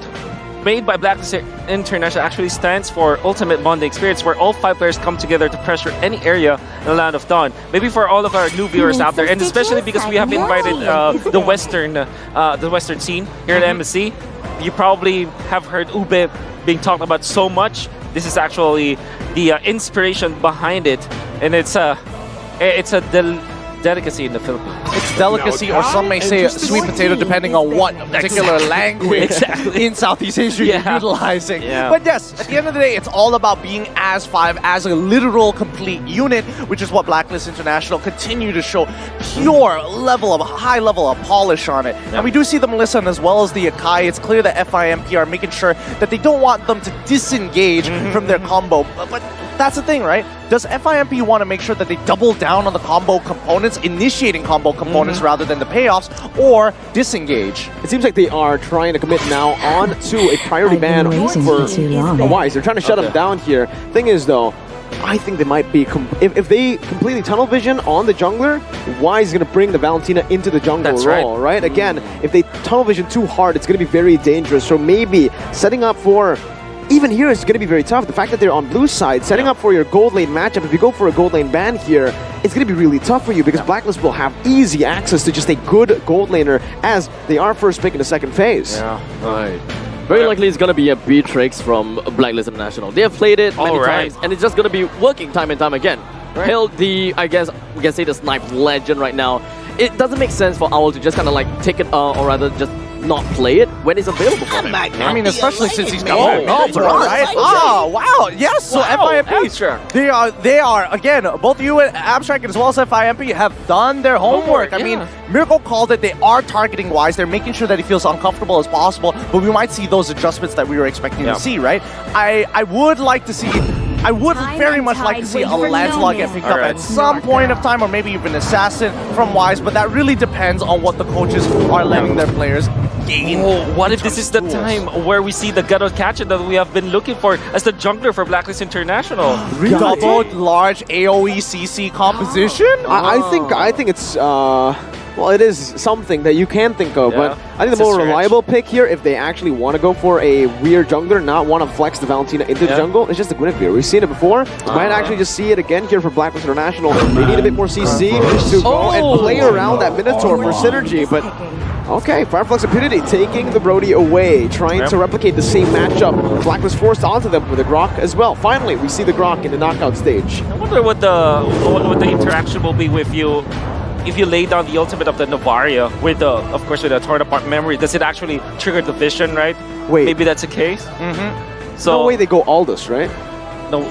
made by Blacklist International actually stands for Ultimate Bonding Experience, where all 5 players come together to pressure any area in the Land of Dawn. Maybe for all of our new viewers out there, and especially because we have invited the Western scene here at MSC, you probably have heard Ube being talked about so much. This is actually the inspiration behind it, and it's a delicacy in the Philippines. It's delicacy, or some may say sweet potato, depending on what particular language in Southeast Asia you're utilizing. But yes, at the end of the day, it's all about being as 5, as a literal complete unit, which is what Blacklist International continue to show high level of polish on it. And we do see the Melissa as well as the Akai. It's clear that FIMP are making sure that they don't want them to disengage from their combo. But that's the thing, right? Does FIMP want to make sure that they double down on the combo components, initiating combo components rather than the payoffs, or disengage? It seems like they are trying to commit now on to a priority ban for Wise. They're trying to shut him down here. Thing is, though, I think they might be, if they completely tunnel vision on the jungler, Wise is going to bring the Valentina into the jungle role, right? Again, if they tunnel vision too hard, it's going to be very dangerous. So maybe setting up for even even here it's going to be very tough. The fact that they're on blue side, setting up for your gold lane matchup, if you go for a gold lane ban here, it's going to be really tough for you because Blacklist will have easy access to just a good gold laner as they are first pick in the second phase. Yeah, right. Very likely it's going to be a B-Tricks from Blacklist International. They have played it many times, and it's just going to be working time and time again. Hail the, I guess, we can say the snipe legend right now. It doesn't make sense for Owl to just kind of like take it, or rather just not play it when it's available for him. I mean, especially since he's got right? Oh, wow. Yes, so FIMP, they are, again, both you and Abstract as well as FIMP have done their homework. I mean, Miracle called it. They are targeting Wise. They're making sure that he feels uncomfortable as possible, but we might see those adjustments that we were expecting to see, right? I would like to see... I would very much like to see a Lancelot get picked up at some point of time, or maybe even Assassin from Wise, but that really depends on what the coaches are letting their players gain. What if this is the time where we see the Ghetto Catcher that we have been looking for as the jungler for Blacklist International? Double large AoE CC composition? I think it's... well, it is something that you can think of, but I think the more reliable pick here, if they actually want to go for a weird jungler, not want to flex the Valentina into the jungle, it's just the Guinevere. We've seen it before. Might actually just see it again here for Blacklist International. They need a bit more CC to go and play around that Minotaur for synergy, but... Okay, Fireflux Impunity taking the Brody away, trying to replicate the same matchup. Blacklist forced onto them with the Grok as well. Finally, we see the Grok in the knockout stage. I wonder what the interaction will be with you if you lay down the ultimate of the Novaria with the, of course, with the torn apart memory. Does it actually trigger the vision, right? Wait. Maybe that's the case. So no way they go Aldous, right? No.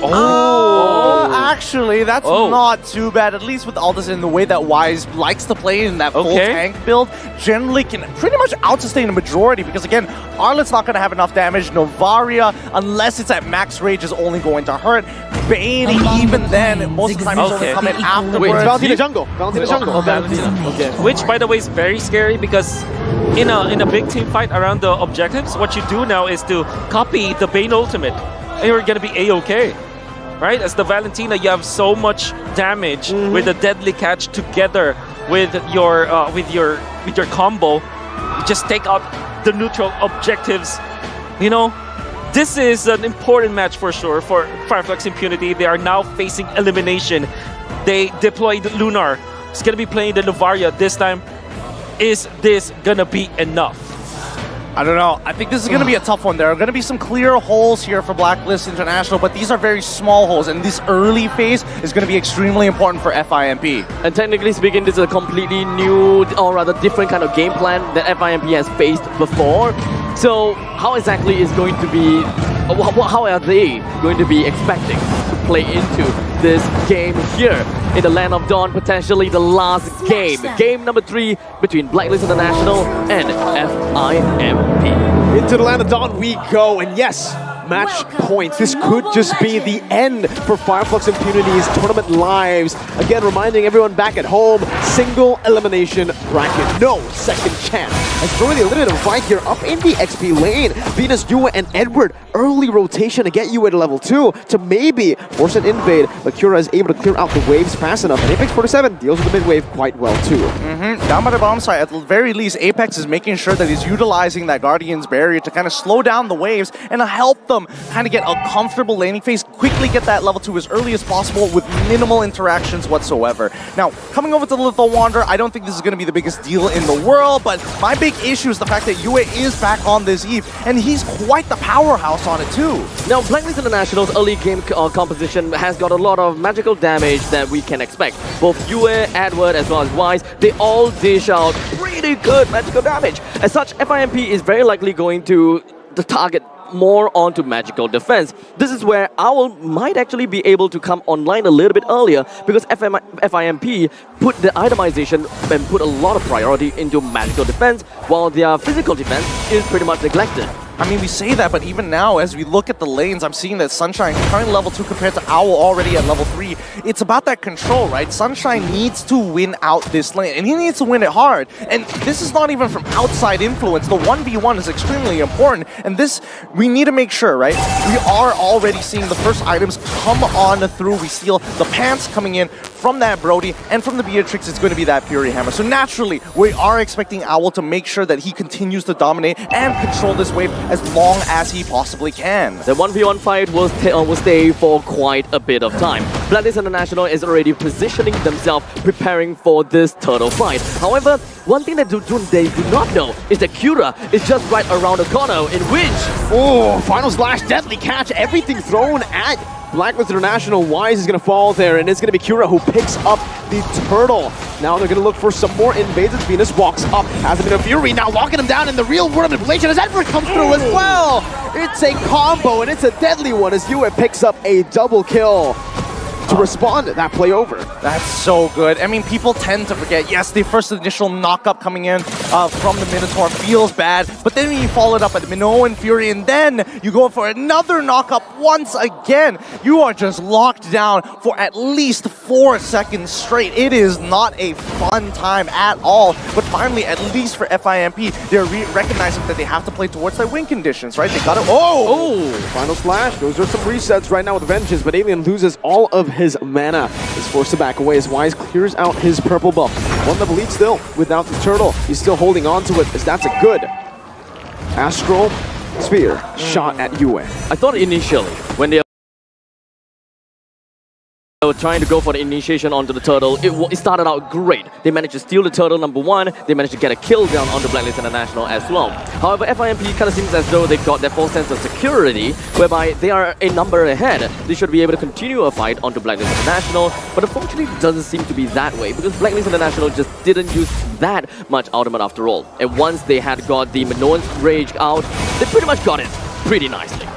Actually, that's not too bad. At least with Aldous in the way that Wise likes to play in that full tank build, generally can pretty much out-sustain a majority because, again, Arlet's not going to have enough damage. Novaria, unless it's at max rage, is only going to hurt. Bane, even then, most of the time he's only coming afterwards. Wait, Valentina jungle. Valentina jungle. Which, by the way, is very scary because in a big team fight around the objectives, what you do now is to copy the Bane ultimate. And you're gonna be A-okay, right? As the Valentina, you have so much damage with the deadly catch together with your combo. You just take out the neutral objectives. You know, this is an important match for sure for Fireflux Impunity. They are now facing elimination. They deployed Lunar. It's gonna be playing the Novaria this time. Is this gonna be enough? I don't know. I think this is going to be a tough one. There are going to be some clear holes here for Blacklist International, but these are very small holes, and this early phase is going to be extremely important for FIMP. And technically speaking, this is a completely new, or rather different kind of game plan that FIMP has faced before. So how exactly is going to be, how are they going to be expecting to play into this game here in the Land of Dawn, potentially the last game. Game number 3 between Blacklist International and FIMP. Into the Land of Dawn we go, and yes, match points. This could just be the end for Fireflux Impunity's tournament lives. Again, reminding everyone back at home, single elimination bracket, no second chance. As Brody a little bit of a fight here up in the XP lane. Venus, Yua, and Edward, early rotation to get you at level 2 to maybe force an invade, but Kura is able to clear out the waves fast enough. And Apex 47 deals with the mid wave quite well too. Down by the bottom side, at the very least, Apex is making sure that he's utilizing that Guardian's barrier to kind of slow down the waves and help them kind of get a comfortable laning phase, quickly get that level 2 as early as possible with minimal interactions whatsoever. Now, coming over to the Lethal Wanderer, I don't think this is going to be the biggest deal in the world, but my big issue is the fact that Yue is back on this Eve, and he's quite the powerhouse on it too. Now, Blacklist International's early game composition has got a lot of magical damage that we can expect. Both Yue, Edward, as well as Wise, they all dish out really good magical damage. As such, FIMP is very likely going to target more onto magical defense. This is where Owl might actually be able to come online a little bit earlier because FIMP put the itemization and put a lot of priority into magical defense while their physical defense is pretty much neglected. I mean, we say that, but even now, as we look at the lanes, I'm seeing that Sunshine currently level 2 compared to Owl already at level 3. It's about that control, right? Sunshine needs to win out this lane, and he needs to win it hard. And this is not even from outside influence. The 1v1 is extremely important, and this, we need to make sure, right? We are already seeing the first items come on through. We see the pants coming in from that Brody, and from the Beatrix, it's going to be that Fury Hammer. So naturally, we are expecting Owl to make sure that he continues to dominate and control this wave as long as he possibly can. The 1v1 fight will stay for quite a bit of time. Blacklist International is already positioning themselves, preparing for this turtle fight. However, one thing that they do not know is that Cura is just right around the corner, in which... Oh, final slash, deadly catch, everything thrown at Blacklist International. Wise is going to fall there, and it's going to be Cura who picks up the turtle. Now they're going to look for some more invades as Venus walks up. Has a bit of fury, now locking him down in the real world manipulation as Edward comes through as well. It's a combo, and it's a deadly one as Yue picks up a double kill to respond to that play over. That's so good. I mean, people tend to forget, yes, the first initial knock-up coming in from the Minotaur feels bad, but then when you follow it up at the Minoan Fury, and then you go for another knock-up once again, you are just locked down for at least 4 seconds straight. It is not a fun time at all, but finally, at least for FIMP, they're recognizing that they have to play towards their win conditions, right? They got it. Oh! Final slash. Those are some resets right now with Vengeance, but Alien loses all of his mana. Is forced to back away as Wise clears out his purple buff. One level lead still without the turtle. He's still holding on to it as that's a good Astral Sphere shot at Yue. I thought initially, when they were trying to go for the initiation onto the turtle, it started out great. They managed to steal the turtle, number one. They managed to get a kill down on the Blacklist International as well. However, FIMP kind of seems as though they've got their full sense of security, whereby they are a number ahead. They should be able to continue a fight onto Blacklist International, but unfortunately it doesn't seem to be that way, because Blacklist International just didn't use that much ultimate after all. And once they had got the Minoan's Rage out, they pretty much got it pretty nicely.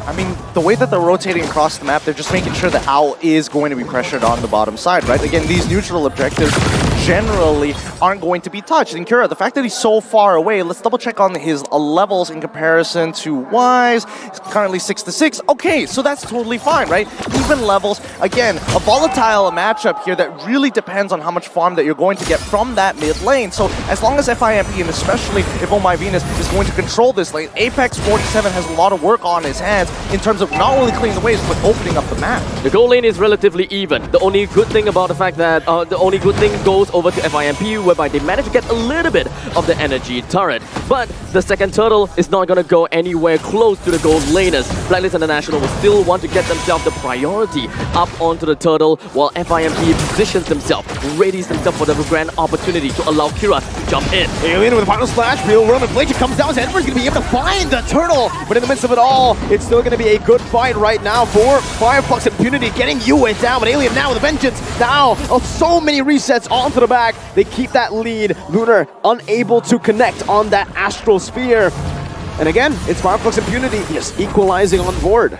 I mean, the way that they're rotating across the map, they're just making sure that Owl is going to be pressured on the bottom side, right? Again, these neutral objectives generally aren't going to be touched. And Kura, the fact that he's so far away, let's double check on his levels in comparison to Wise. He's currently 6-6. Okay, so that's totally fine, right? Even levels. Again, a volatile matchup here that really depends on how much farm that you're going to get from that mid lane. So as long as FIMP, and especially if Oh My Venus is going to control this lane, Apex 47 has a lot of work on his hands in terms of not only clearing the waves, but opening up the map. The goal lane is relatively even. The only good thing about the fact that the only good thing goes over to FIMP, whereby they manage to get a little bit of the energy turret. But the second turtle is not going to go anywhere close to the gold laners. Blacklist International will still want to get themselves the priority up onto the turtle, while FIMP positions themselves, readies themselves for the grand opportunity to allow Kira to jump in. Alien with a final slash, real world inflation comes down, so Edward's going to be able to find the turtle, but in the midst of it all, it's still going to be a good fight right now for Flux Impunity, getting Yue down, but Alien now with a vengeance. Now, so many resets onto the back. They keep that lead. Lunar unable to connect on that Astral Sphere. And again, it's Flux Impunity just equalizing on board.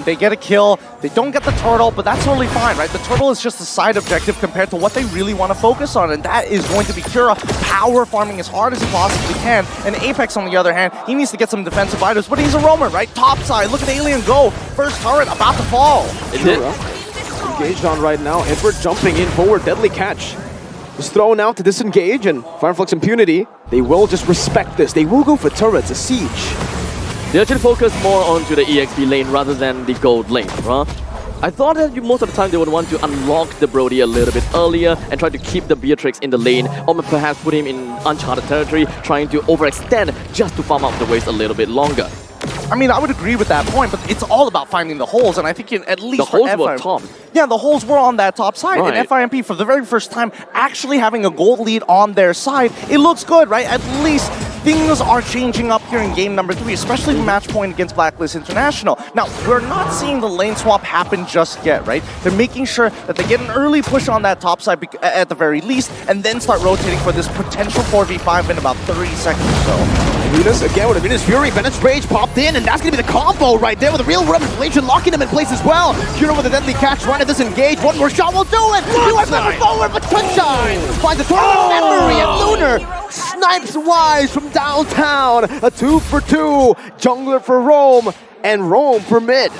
They get a kill. They don't get the turtle, but that's totally fine, right? The turtle is just a side objective compared to what they really want to focus on, and that is going to be Kura power farming as hard as he possibly can. And Apex, on the other hand, he needs to get some defensive items, but he's a roamer, right? Top side. Look at Alien go. First turret about to fall. It did. Engaged on right now. Edward jumping in forward. Deadly catch. Was thrown out to disengage, and Flux Impunity, they will just respect this. They will go for turrets, a siege. They actually focus more onto the EXP lane rather than the gold lane, huh? I thought that most of the time they would want to unlock the Brody a little bit earlier and try to keep the Beatrix in the lane, or perhaps put him in uncharted territory, trying to overextend just to farm up the waves a little bit longer. I mean, I would agree with that point, but it's all about finding the holes, and I think at least the holes were top. Yeah, the holes were on that top side, right. And FIMP, for the very first time, actually having a gold lead on their side, it looks good, right? At least things are changing up here in game number 3, especially match point against Blacklist International. Now, we're not seeing the lane swap happen just yet, right? They're making sure that they get an early push on that top side at the very least, and then start rotating for this potential 4v5 in about 30 seconds or so. Venus again with a Venus Fury. Bennett's Rage popped in, and that's going to be the combo right there with a real rub inflation locking him in place as well. Kira with a deadly catch, trying to disengage. One more shot will do it. US never forward, but Sunshine finds a tournament memory, and Lunar snipes Wise from downtown. A 2 for 2. Jungler for Rome, and Rome for mid.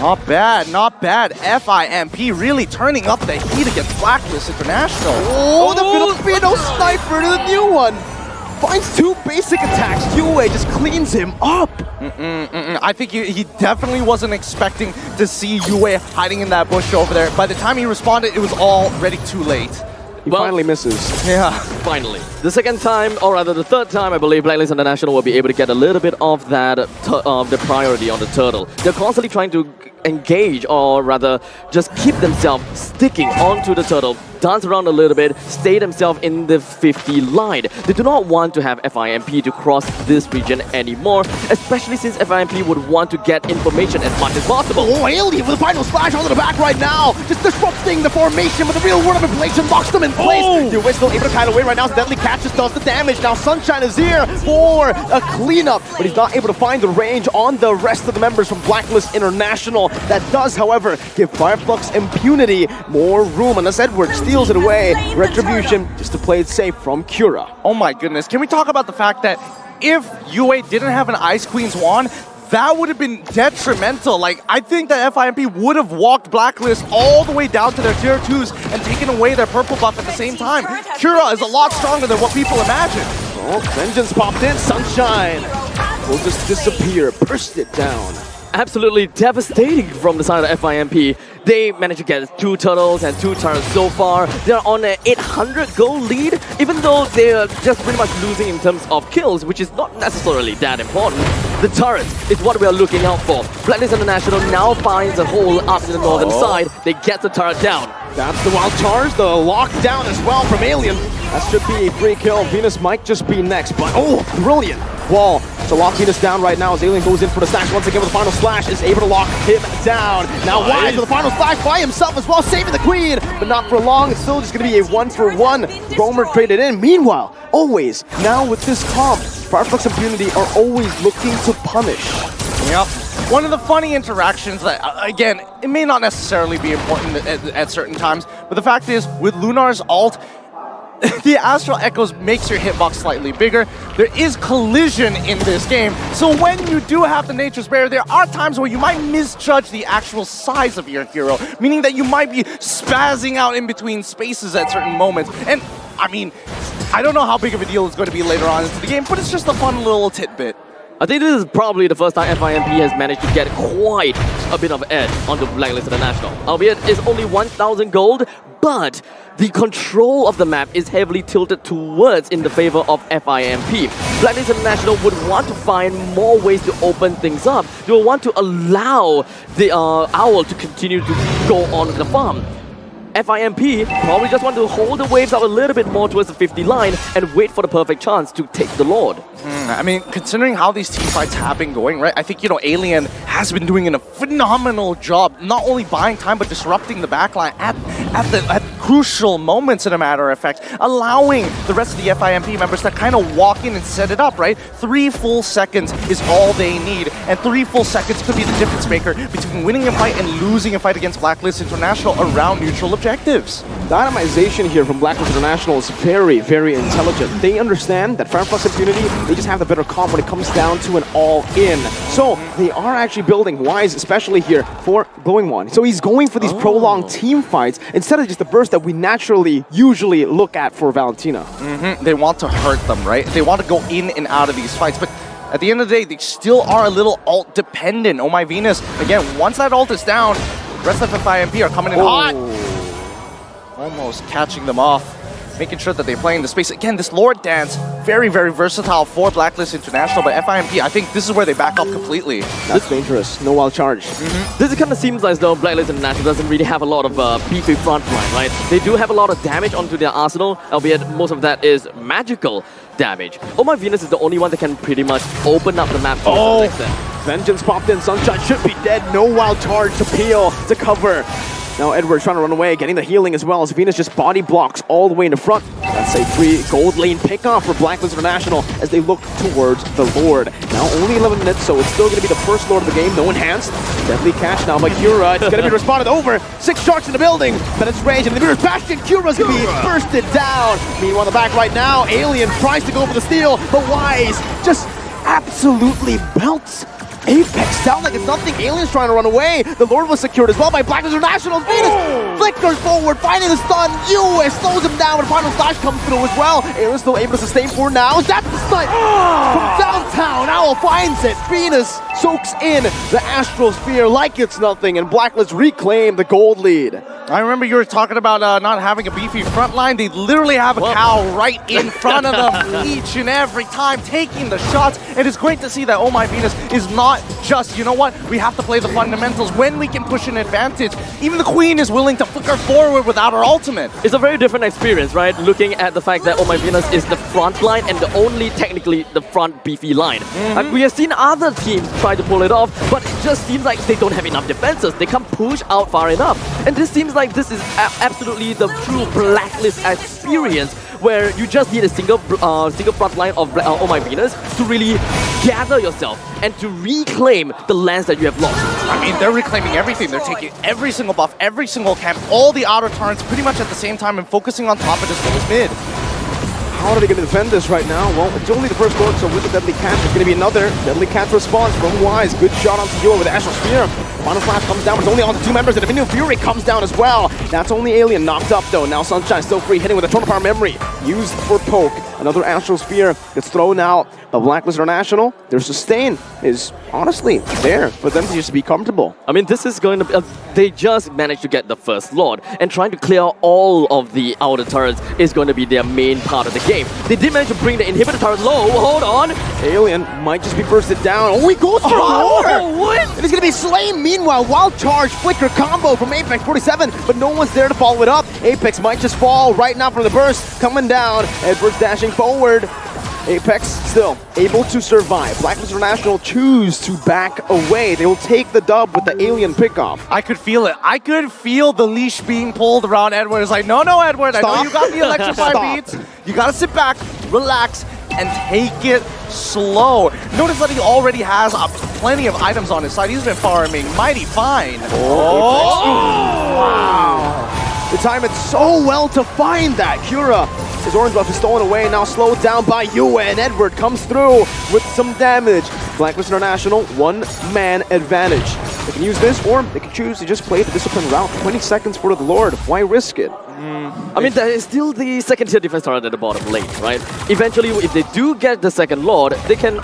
Not bad, not bad. FIMP really turning up the heat against Blacklist International. Oh, the Filipino sniper to the new one. finds 2 basic attacks. Yue just cleans him up. I think he definitely wasn't expecting to see Yue hiding in that bush over there. By the time he responded, it was already too late. He finally misses. Yeah. Finally. The second time, or rather the third time, I believe Blacklist International will be able to get a little bit of that, the priority on the turtle. They're constantly trying to engage, or rather just keep themselves sticking onto the turtle, dance around a little bit, stay themselves in the 50 line. They do not want to have FIMP to cross this region anymore, especially since FIMP would want to get information as much as possible. Oh, Alien with the final splash onto the back right now, just disrupting the formation with the real world manipulation, locks them in place. Yue still able to kite away right now, so Deadly Catch just does the damage. Now Sunshine is here for a cleanup, but he's not able to find the range on the rest of the members from Blacklist International. That does, however, give Flux Impunity more room, unless Edward steals it away. Retribution just to play it safe from Cura. Oh my goodness. Can we talk about the fact that if Yue didn't have an Ice Queen's wand, that would have been detrimental. Like, I think that FIMP would have walked Blacklist all the way down to their tier 2s and taken away their purple buff at the same time. Cura is a lot stronger than what people imagine. Oh, Vengeance popped in. Sunshine will just disappear, burst it down. Absolutely devastating from the side of FIMP. They managed to get 2 turtles and 2 turrets so far. They're on an 800 gold lead, even though they're just pretty much losing in terms of kills, which is not necessarily that important. The turrets is what we are looking out for. Blacklist International now finds a hole up in the northern side. They get the turret down. That's the wild charge, the lockdown as well from Alien. That should be a free kill. Venus might just be next, but oh, brilliant wall. So lock Venus down right now as Alien goes in for the stash once again with the final slash, is able to lock him down. Now Wise with the final slash by himself as well, saving the queen, but not for long. It's still just going to be a 1-for-1. Roamer traded in. Meanwhile, always, now with this comp, Flux Impunity are always looking to punish. Yep. One of the funny interactions that, again, it may not necessarily be important at certain times, but the fact is, with Lunar's ult, the Astral Echoes makes your hitbox slightly bigger. There is collision in this game, so when you do have the Nature's Barrier, there are times where you might misjudge the actual size of your hero, meaning that you might be spazzing out in between spaces at certain moments. And, I mean, I don't know how big of a deal it's going to be later on into the game, but it's just a fun little tidbit. I think this is probably the first time FIMP has managed to get quite a bit of edge onto Blacklist International. Albeit it's only 1,000 gold, but the control of the map is heavily tilted towards in the favor of FIMP. Blacklist International would want to find more ways to open things up. They will want to allow the Owl to continue to go on the farm. FIMP probably just want to hold the waves up a little bit more towards the 50 line and wait for the perfect chance to take the Lord. I mean, considering how these team fights have been going, right? I think, Alien has been doing a phenomenal job, not only buying time, but disrupting the backline at crucial moments, in a matter of fact, allowing the rest of the FIMP members to kind of walk in and set it up, right? 3 full seconds is all they need, and 3 full seconds could be the difference maker between winning a fight and losing a fight against Blacklist International around neutral objectives. The itemization here from Blacklist International is very, very intelligent. They understand that Flux Impunity, they just have the better comp when it comes down to an all-in. So they are actually building Wise, especially here, for Glowing Wand. So he's going for these prolonged team fights instead of just the burst that we naturally usually look at for Valentina. They want to hurt them, right? They want to go in and out of these fights, but at the end of the day, they still are a little ult dependent. Oh my Venus, again, once that ult is down, the rest of FIMP are coming in hot. Almost catching them off, making sure that they're playing the space. Again, this Lord Dance, very, very versatile for Blacklist International, but FIMP, I think this is where they back up completely. That's dangerous. No wild charge. This kind of seems as though Blacklist International doesn't really have a lot of beefy front line, right? They do have a lot of damage onto their arsenal, albeit most of that is magical damage. Oh my Venus is the only one that can pretty much open up the map to some extent. Vengeance popped in. Sunshine should be dead. No wild charge to peel, to cover. Now Edward's trying to run away, getting the healing as well as Venus just body blocks all the way in the front. That's a 3 gold lane pickoff for Blacklist International as they look towards the Lord. Now only 11 minutes, so it's still going to be the first Lord of the game. No enhanced. Deadly catch now by Cura. It's going to be responded over. 6 sharks in the building, but it's range. And the mirror's Bastion. Cura's going to be bursted down. Meanwhile, the back right now, Alien tries to go for the steal, but Wise just absolutely belts Apex. Sound like it's nothing. Alien's trying to run away. The Lord was secured as well by Blacklist International. Venus flickers forward, finding the stun. Yue slows him down, but final slash comes through as well. Alien's still able to sustain for now. That's the snipe from downtown. Owl finds it. Venus soaks in the Astral Sphere like it's nothing, and Blacklist reclaim the gold lead. I remember you were talking about not having a beefy front line. They literally have a cow right in front of them each and every time, taking the shots. And it's great to see that Oh My Venus is not just, you know what, we have to play the fundamentals when we can push an advantage. Even the Queen is willing to flicker forward without her ultimate. It's a very different experience, right? Looking at the fact that Oh My Venus is the front line and the only technically the front beefy line. We have seen other teams try to pull it off, but it just seems like they don't have enough defenses. They can't push out far enough. And this seems like this is absolutely the true Blacklist experience, where you just need a single front line of Oh My Venus to really gather yourself and to reclaim the lands that you have lost. I mean, they're reclaiming everything. They're taking every single buff, every single camp, all the outer turrets pretty much at the same time and focusing on top of as well as mid. How are they going to defend this right now? Well, it's only the first Lord, so with the Deadly Catch, there's going to be another Deadly Catch response from Wise. Good shot onto Yua with the Astral Sphere. Final Flash comes down, but it's only on to 2 members, and Divinium Fury comes down as well. That's only Alien knocked up, though. Now Sunshine still free, hitting with a Total Power Memory. Used for poke. Another Astral Sphere gets thrown out. But Blacklist International, their sustain is honestly there for them to just be comfortable. I mean, this is going to be... they just managed to get the first Lord, and trying to clear all of the outer turrets is going to be their main part of the game. They did manage to bring the inhibitor turret low. Hold on. Alien might just be bursted down. Oh, he goes for more! What? And he's going to be slain. Meanwhile, Wild Charge, Flicker combo from Apex 47, but no one's there to follow it up. Apex might just fall right now from the burst. Coming down. Edwards dashing forward. Apex still able to survive. Blacklist International choose to back away. They will take the dub with the Alien pickoff. I could feel it. I could feel the leash being pulled around Edward. It's like, no, Edward, I know you got the electrified beats. You gotta sit back, relax, and take it slow. Notice that he already has plenty of items on his side. He's been farming mighty fine. Wow. They time it so well to find that. Cura, his orange buff is stolen away, now slowed down by Yue, and Edward comes through with some damage. Blacklist International, 1-man advantage. They can use this, or they can choose to just play the discipline route. 20 seconds for the Lord. Why risk it? I mean, there is still the second-tier defense turret at the bottom lane, right? Eventually, if they do get the second Lord, they can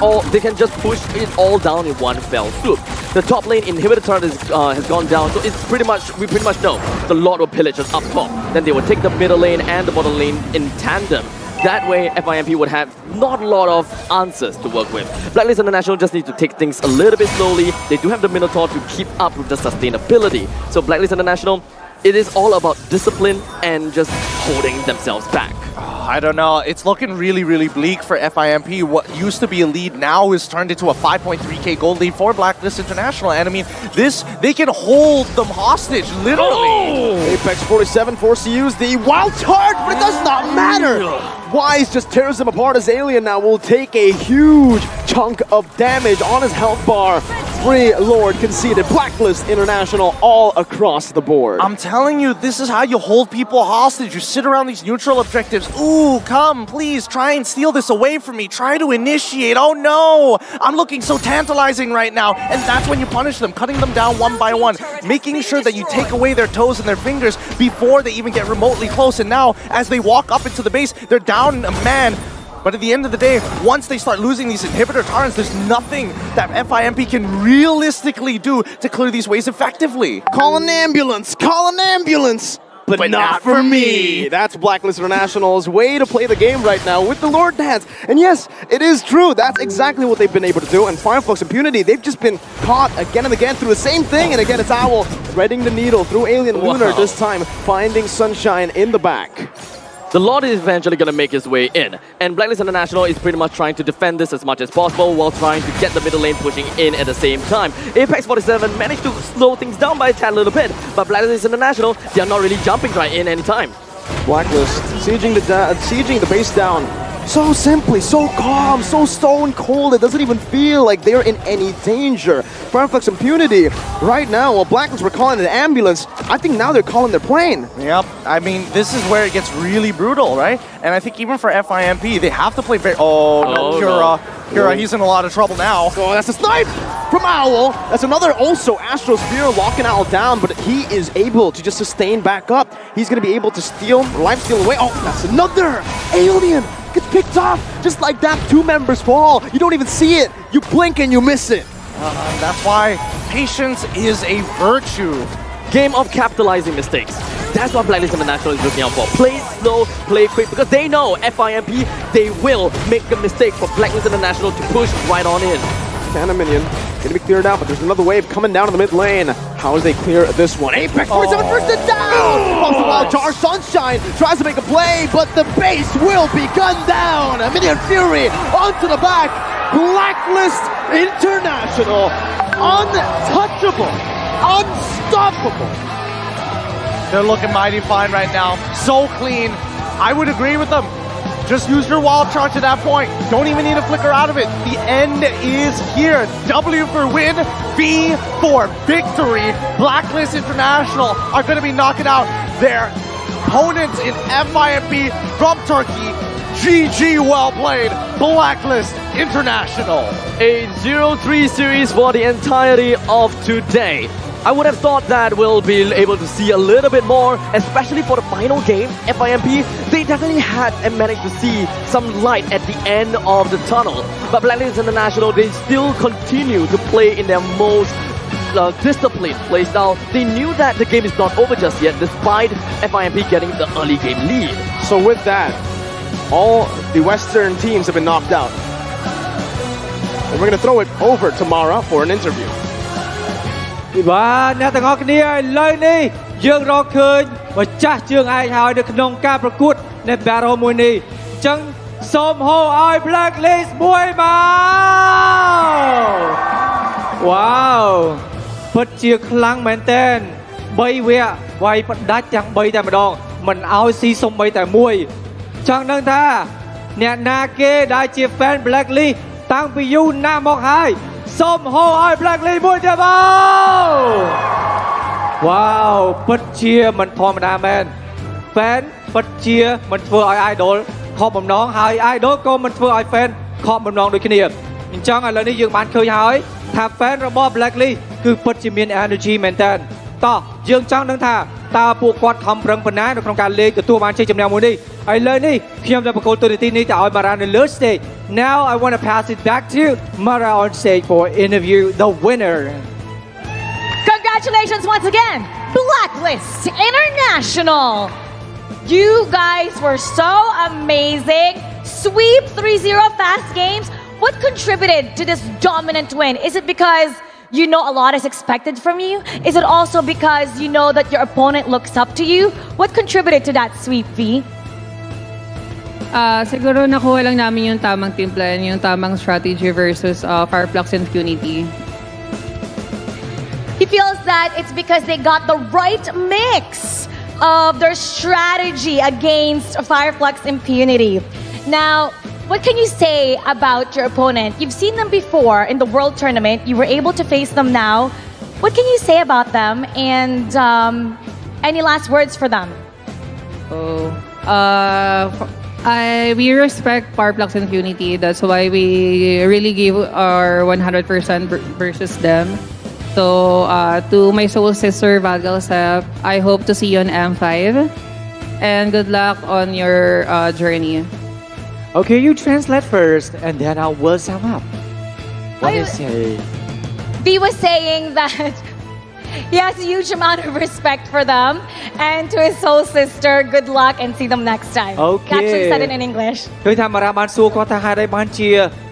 just push it all down in one fell swoop. The top lane inhibitor turret has gone down, so it's we pretty much know the Lord will pillage us up top. Then they will take the middle lane and the bottom lane in tandem. That way, FIMP would have not a lot of answers to work with. Blacklist International just need to take things a little bit slowly. They do have the Minotaur to keep up with the sustainability. So Blacklist International, it is all about discipline and just holding themselves back. I don't know. It's looking really, really bleak for FIMP. What used to be a lead now is turned into a 5.3k gold lead for Blacklist International. And I mean, they can hold them hostage, literally. Apex 47 forced to use the Wild Charge, but it does not matter. Wise just tears them apart as Alien now will take a huge chunk of damage on his health bar. Free Lord conceded. Blacklist International all across the board. I'm telling you, this is how you hold people hostage. You sit around these neutral objectives. Ooh, come, please, try and steal this away from me. Try to initiate. Oh no, I'm looking so tantalizing right now. And that's when you punish them, cutting them down one by one, making sure that you take away their toes and their fingers before they even get remotely close. And now, as they walk up into the base, they're down a man. But at the end of the day, once they start losing these inhibitor turrets, there's nothing that FIMP can realistically do to clear these waves effectively. Call an ambulance! Call an ambulance! But not for me! That's Blacklist International's way to play the game right now with the Lord Dance. And yes, it is true. That's exactly what they've been able to do. And Flux Impunity, they've just been caught again and again through the same thing. And again, it's Owl threading the needle through Alien Lunar, this time finding Sunshine in the back. The Lord is eventually going to make his way in, and Blacklist International is pretty much trying to defend this as much as possible while trying to get the middle lane pushing in at the same time. Apex 47 managed to slow things down by a tad little bit, but Blacklist International, they are not really jumping right in anytime. Blacklist sieging the base down so simply, so calm, so stone cold, it doesn't even feel like they're in any danger. Flux Impunity, right now, while Blacklist were calling an ambulance, I think now they're calling their plane. Yep, I mean, this is where it gets really brutal, right? And I think even for FIMP, they have to play very... Oh, no, Kira, he's in a lot of trouble now. Oh, that's a snipe from Owl. That's another also Astral Sphere locking Owl down, but he is able to just sustain back up. He's going to be able to steal, life steal away. Oh, that's another Alien gets picked off. Just like that, 2 members fall. You don't even see it. You blink and you miss it. That's why patience is a virtue. Game of capitalizing mistakes. That's what Blacklist International is looking out for. Play slow, play quick, because they know FIMP, they will make a mistake for Blacklist International to push right on in. Canna minion. Gonna be cleared out, but there's another wave coming down in the mid lane. How does they clear this one? Apex 47 first and down! Falls the wild jar. Sunshine tries to make a play, but the base will be gunned down. A Minion Fury onto the back. Blacklist International. Untouchable. Unstoppable. They're looking mighty fine right now. So clean. I would agree with them. Just use your wild charge to that point. Don't even need to flicker out of it. The end is here. W for win, V for victory. Blacklist International are going to be knocking out their opponents in FIMP from Turkey. GG, well played, Blacklist International. A 0-3 series for the entirety of today. I would have thought that we'll be able to see a little bit more, especially for the final game, FIMP. They definitely had and managed to see some light at the end of the tunnel. But Blacklist International, they still continue to play in their most disciplined play style. They knew that the game is not over just yet, despite FIMP getting the early game lead. So with that, all the Western teams have been knocked out. And we're going to throw it over to Mara for an interview. បាទអ្នកទាំងអស់គ្នាឥឡូវនេះយើងរកឃើញម្ចាស់ជើងឯកហើយនៅក្នុងការប្រកួតនៅ Battle មួយនេះអញ្ចឹងសូមហៅឲ្យ Blacklist មួយមកវ៉ាវពិតជាខ្លាំងមែនតើ3វគ្គវាយផ្ដាច់ទាំង3តែម្ដងមិនឲ្យស៊ីសំបីតែមួយចង់ដឹងថាអ្នកណាគេដែលជា fan Blacklist តាំងពីយូរណាស់មកហើយសូមហៅឲ្យ Blacklist មួយទៀតបងវ៉ាវពិតជាមិនធម្មតាមែន fan ពិតជាមិនធ្វើឲ្យ idol ខកបំណងហើយ idol ក៏មិនធ្វើឲ្យ fan ខកបំណងដូចគ្នាអញ្ចឹងឥឡូវនេះយើងបានឃើញហើយថា fan របស់ Blacklist គឺពិតជាមាន energy មែនតើតោះយើងចង់ដឹងថាតើពួកគាត់ខំប្រឹងប៉ុណ្ណានៅក្នុងការលេងទទួលបានជ័យជំនះមួយនេះឥឡូវនេះខ្ញុំจะប្រកល់ទូរទស្សន៍នេះទៅឲ្យ Mara នៅលើ stage Now I want to pass it back to Mara on stage for interview the winner Congratulations once again, Blacklist International. You guys were so amazing. Sweep 3-0 fast games. What contributed to this dominant win? Is it because you know a lot is expected from you? Is it also because you know that your opponent looks up to you? What contributed to that sweep, V? Siguro nakuha lang namin yung tamang team plan, yung tamang strategy versus Flux and Impunity. He feels that it's because they got the right mix of their strategy against Flux Impunity. Now, what can you say about your opponent? You've seen them before in the World Tournament. You were able to face them now. What can you say about them? And any last words for them? We respect Flux and Impunity. That's why we really give our 100% versus them. So, to my soul sister, Valgalsep, I hope to see you on M5. And good luck on your journey. Okay, you translate first and then I will sum up. What do you say? V was saying that he has a huge amount of respect for them. And to his soul sister, good luck and see them next time. Okay. He actually said it in English. ឃើញថា Mara បានសួរគាត់ថាហេតុអីបានជា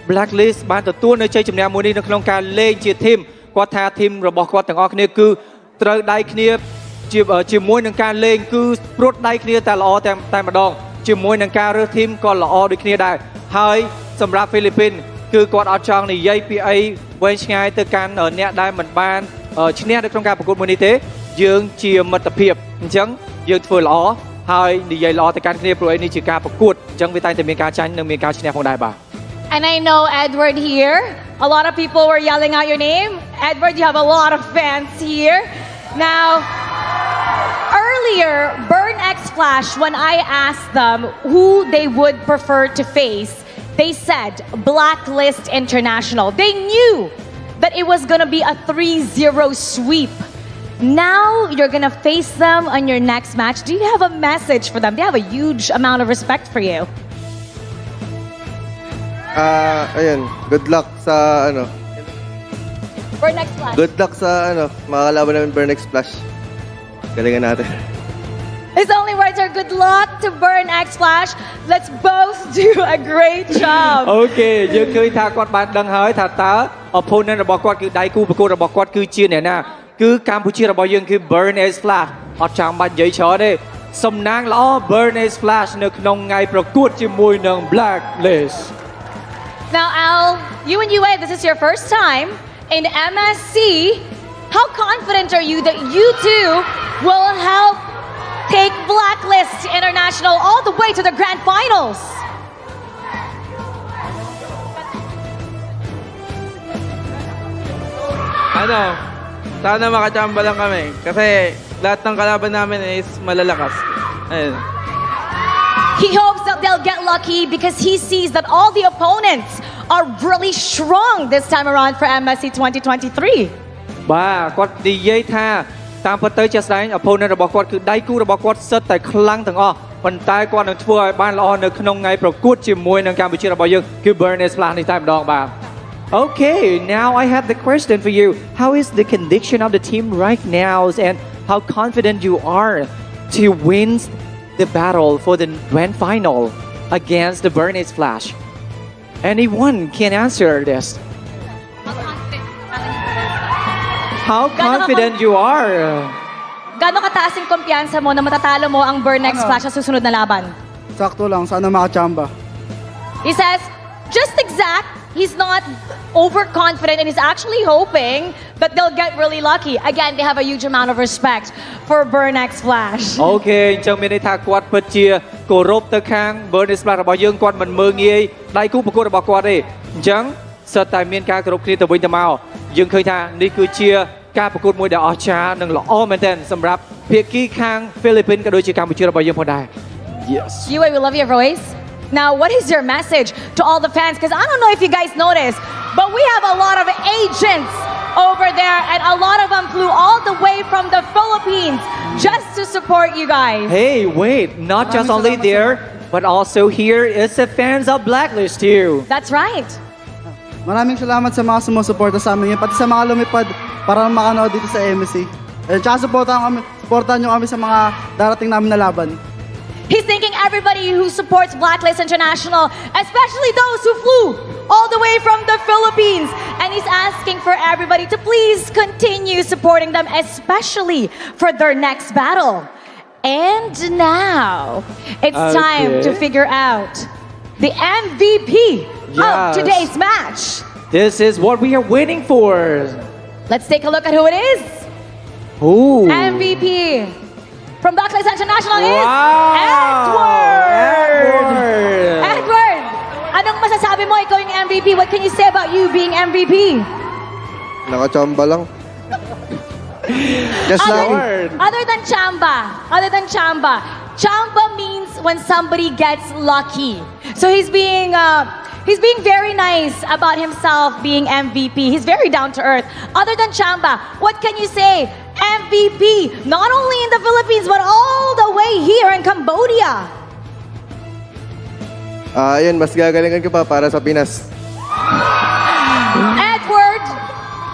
Blacklist បានទទួលនៅជ័យជំនះមួយនេះនៅក្នុងការលេងជាធីមគាត់ថាធីមរបស់គាត់ទាំងអស់គ្នាគឺត្រូវដៃគ្នាជាមួយនឹងការលេងគឺព្រួតដៃគ្នាតែល្អតែម្ដងជាមួយនឹងការរើសធីមក៏ល្អដូចគ្នាដែរហើយសម្រាប់ហ្វីលីពីនគឺគាត់អត់ចង់និយាយពីអីវែងឆ្ងាយទៅកាន់អ្នកដែលមិនបានឈ្នះនៅក្នុងការប្រកួតមួយនេះទេយើងជាមិត្តភាពអញ្ចឹងយើងធ្វើល្អហើយនិយាយល្អទៅកាន់គ្នាព្រោះនេះជាការប្រកួតអញ្ចឹងវាតែងតែមានការចាញ់និងមានការឈ្នះផងដែរបាទ And I know Edward here. A lot of people were yelling out your name. Edward, you have a lot of fans here. Now, earlier, Burn X Flash, when I asked them who they would prefer to face, they said Blacklist International. They knew that it was going to be a 3-0 sweep. Now you're going to face them on your next match. Do you have a message for them? They have a huge amount of respect for you. Ayun, good luck sa Burn X Flash. good luck sa mga kalaban namin Burnex Splash. Galingan natin. His only words are good luck to Burn X Flash. Let's both do a great job. អូខេយើងឃើញថាគាត់បានដឹងហើយថាតើ opponent របស់គាត់គឺដៃគូប្រកួតរបស់គាត់គឺជាអ្នកណាគឺកម្ពុជារបស់យើងគឺ Burn X Flash អត់ចាំបាច់និយាយច្រើនទេសំណាងល្អ Burn X Flash នៅក្នុងថ្ងៃប្រកួតជាមួយនឹង Blacklist Now, Al, you and UA, this is your first time in MSC. How confident are you that you two will help take Blacklist International all the way to the grand finals? Sana makachamba lang kami. Kasi lahat ng kalaban namin is malalakas. Ayun. He hopes that they'll get lucky because he sees that all the opponents are really strong this time around for MSC 2023. បាទគាត់និយាយថាតាមពិតទៅជាក់ស្ដែង opponent របស់គាត់គឺដៃគូរបស់គាត់សិតតែខ្លាំងទាំងអស់ប៉ុន្តែគាត់នឹងធ្វើឲ្យបានល្អនៅក្នុងថ្ងៃប្រកួតជាមួយនឹងកម្ពុជារបស់យើងគឺ Burn X Flash នេះតែម្ដងបាទ Okay, now I have the question for you. How is the condition of the team right now and how confident you are to win the battle for the grand final against the Burn X Flash? Anyone can answer this. How confident you are? Gano'ng kataas yung kumpiyansa mo na matatalo mo ang Burn X Flash sa susunod na laban? Sakto lang, sana makachamba. He says, just exact. He's not overconfident and he's actually hoping that they'll get really lucky. Again, they have a huge amount of respect for Burn X Flash. Okay, អញ្ចឹងមានន័យថាគាត់ពិតជាគោរពទៅខាង Burn X Flash របស់យើងគាត់មិនមើលងាយដៃគូប្រកួតរបស់គាត់ទេអញ្ចឹងសិតតែមានការគោរពគ្នាទៅវិញទៅមកយើងឃើញថានេះគឺជាការប្រកួតមួយដែលអស្ចារ្យនិងល្អមែនទែនសម្រាប់ភាគីខាង Philippines ក៏ដូចជាកម្ពុជារបស់យើងផងដែរ Yes. You, we love your voice. Now, what is your message to all the fans? Because I don't know if you guys noticed, but we have a lot of agents over there, and a lot of them flew all the way from the Philippines just to support you guys. Hey, wait, not just only there, but also here is the fans of Blacklist too. That's right. Maraming salamat sa mga sumusuporta sa amin, pati sa mga lumipad para makanood dito sa MSC. Tsaka supportahan nyo kami sa mga darating namin na laban. He's thanking everybody who supports Blacklist International, especially those who flew all the way from the Philippines. And he's asking for everybody to please continue supporting them, especially for their next battle. And now, it's time to figure out the MVP of today's match. This is what we are waiting for. Let's take a look at who it is. Ooh. MVP from Blacklist International is Edward! Edward! Anong masasabi mo? Ikaw yung MVP. What can you say about you being MVP? Nakachamba lang. Just lang. Other than chamba. Chamba means when somebody gets lucky. So he's being very nice about himself being MVP. He's very down to earth. Other than chamba, what can you say? MVP, not only in the Philippines, but all the way here in Cambodia. Ayun, mas gagalingan ko pa para sa Pinas. Edward,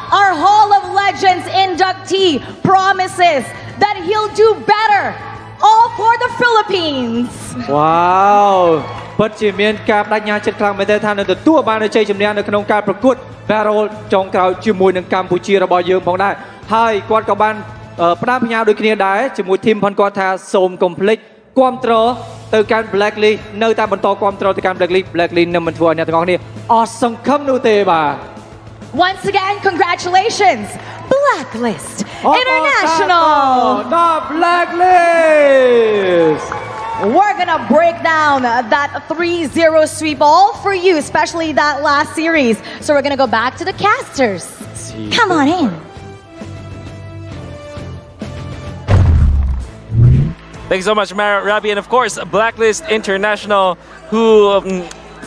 our Hall of Legends inductee, promises that he'll do better, all for the Philippines. Wow! ពិតជាមានការបដិញ្ញាចិត្តខ្លាំងមែនទែនថានឹងទទួលបានជ័យជំនះនៅក្នុងការប្រកួត Battle ចុងក្រោយជាមួយនឹងកម្ពុជារបស់យើងផងដែរហើយគាត់ក៏បានផ្ដាំផ្ញើដូចគ្នាដែរជាមួយធីមផងគាត់ថាសូមកុំភ្លេចគាំទ្រទៅកាន់ Blacklist នៅតែបន្តគាំទ្រទៅកាន់ Blacklist នឹងមិនធ្វើឲ្យអ្នកទាំងអស់គ្នាអស់សង្ឃឹមនោះទេបាទ Once again, congratulations, Blacklist International. The Blacklist. We're gonna break down that 3-0 sweep all for you, especially that last series. So we're gonna go back to the casters. Come on in. Thanks so much, Rabi. And of course, Blacklist International, who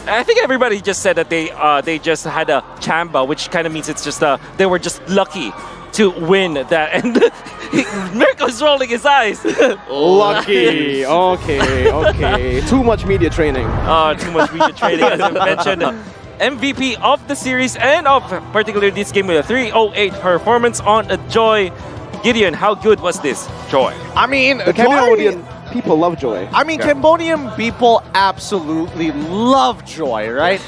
I think everybody just said that they just had a chamba, which kind of means it's just they were just lucky to win that. And Mirko's rolling his eyes. Lucky. Okay. Too much media training. Too much media training, as I mentioned. MVP of the series and of particularly this game with a 308 performance on a Joy. Gideon, how good was this Joy? I mean, The Cambodian people love Joy. I mean, Cambodian people absolutely love Joy, right?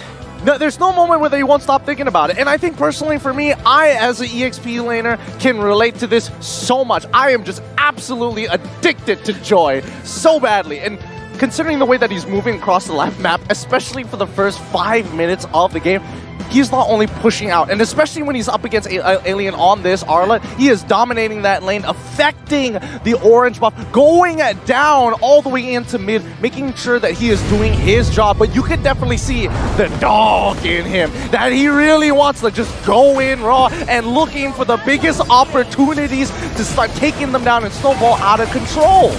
No, there's no moment where they won't stop thinking about it. And I think personally for me, I as an EXP laner can relate to this so much. I am just absolutely addicted to Joy so badly. And considering the way that he's moving across the map, especially for the first 5 minutes of the game, he's not only pushing out, and especially when he's up against Alien on this Arlet, he is dominating that lane, affecting the orange buff, going down all the way into mid, making sure that he is doing his job. But you could definitely see the dog in him, that he really wants to just go in raw and looking for the biggest opportunities to start taking them down and snowball out of control.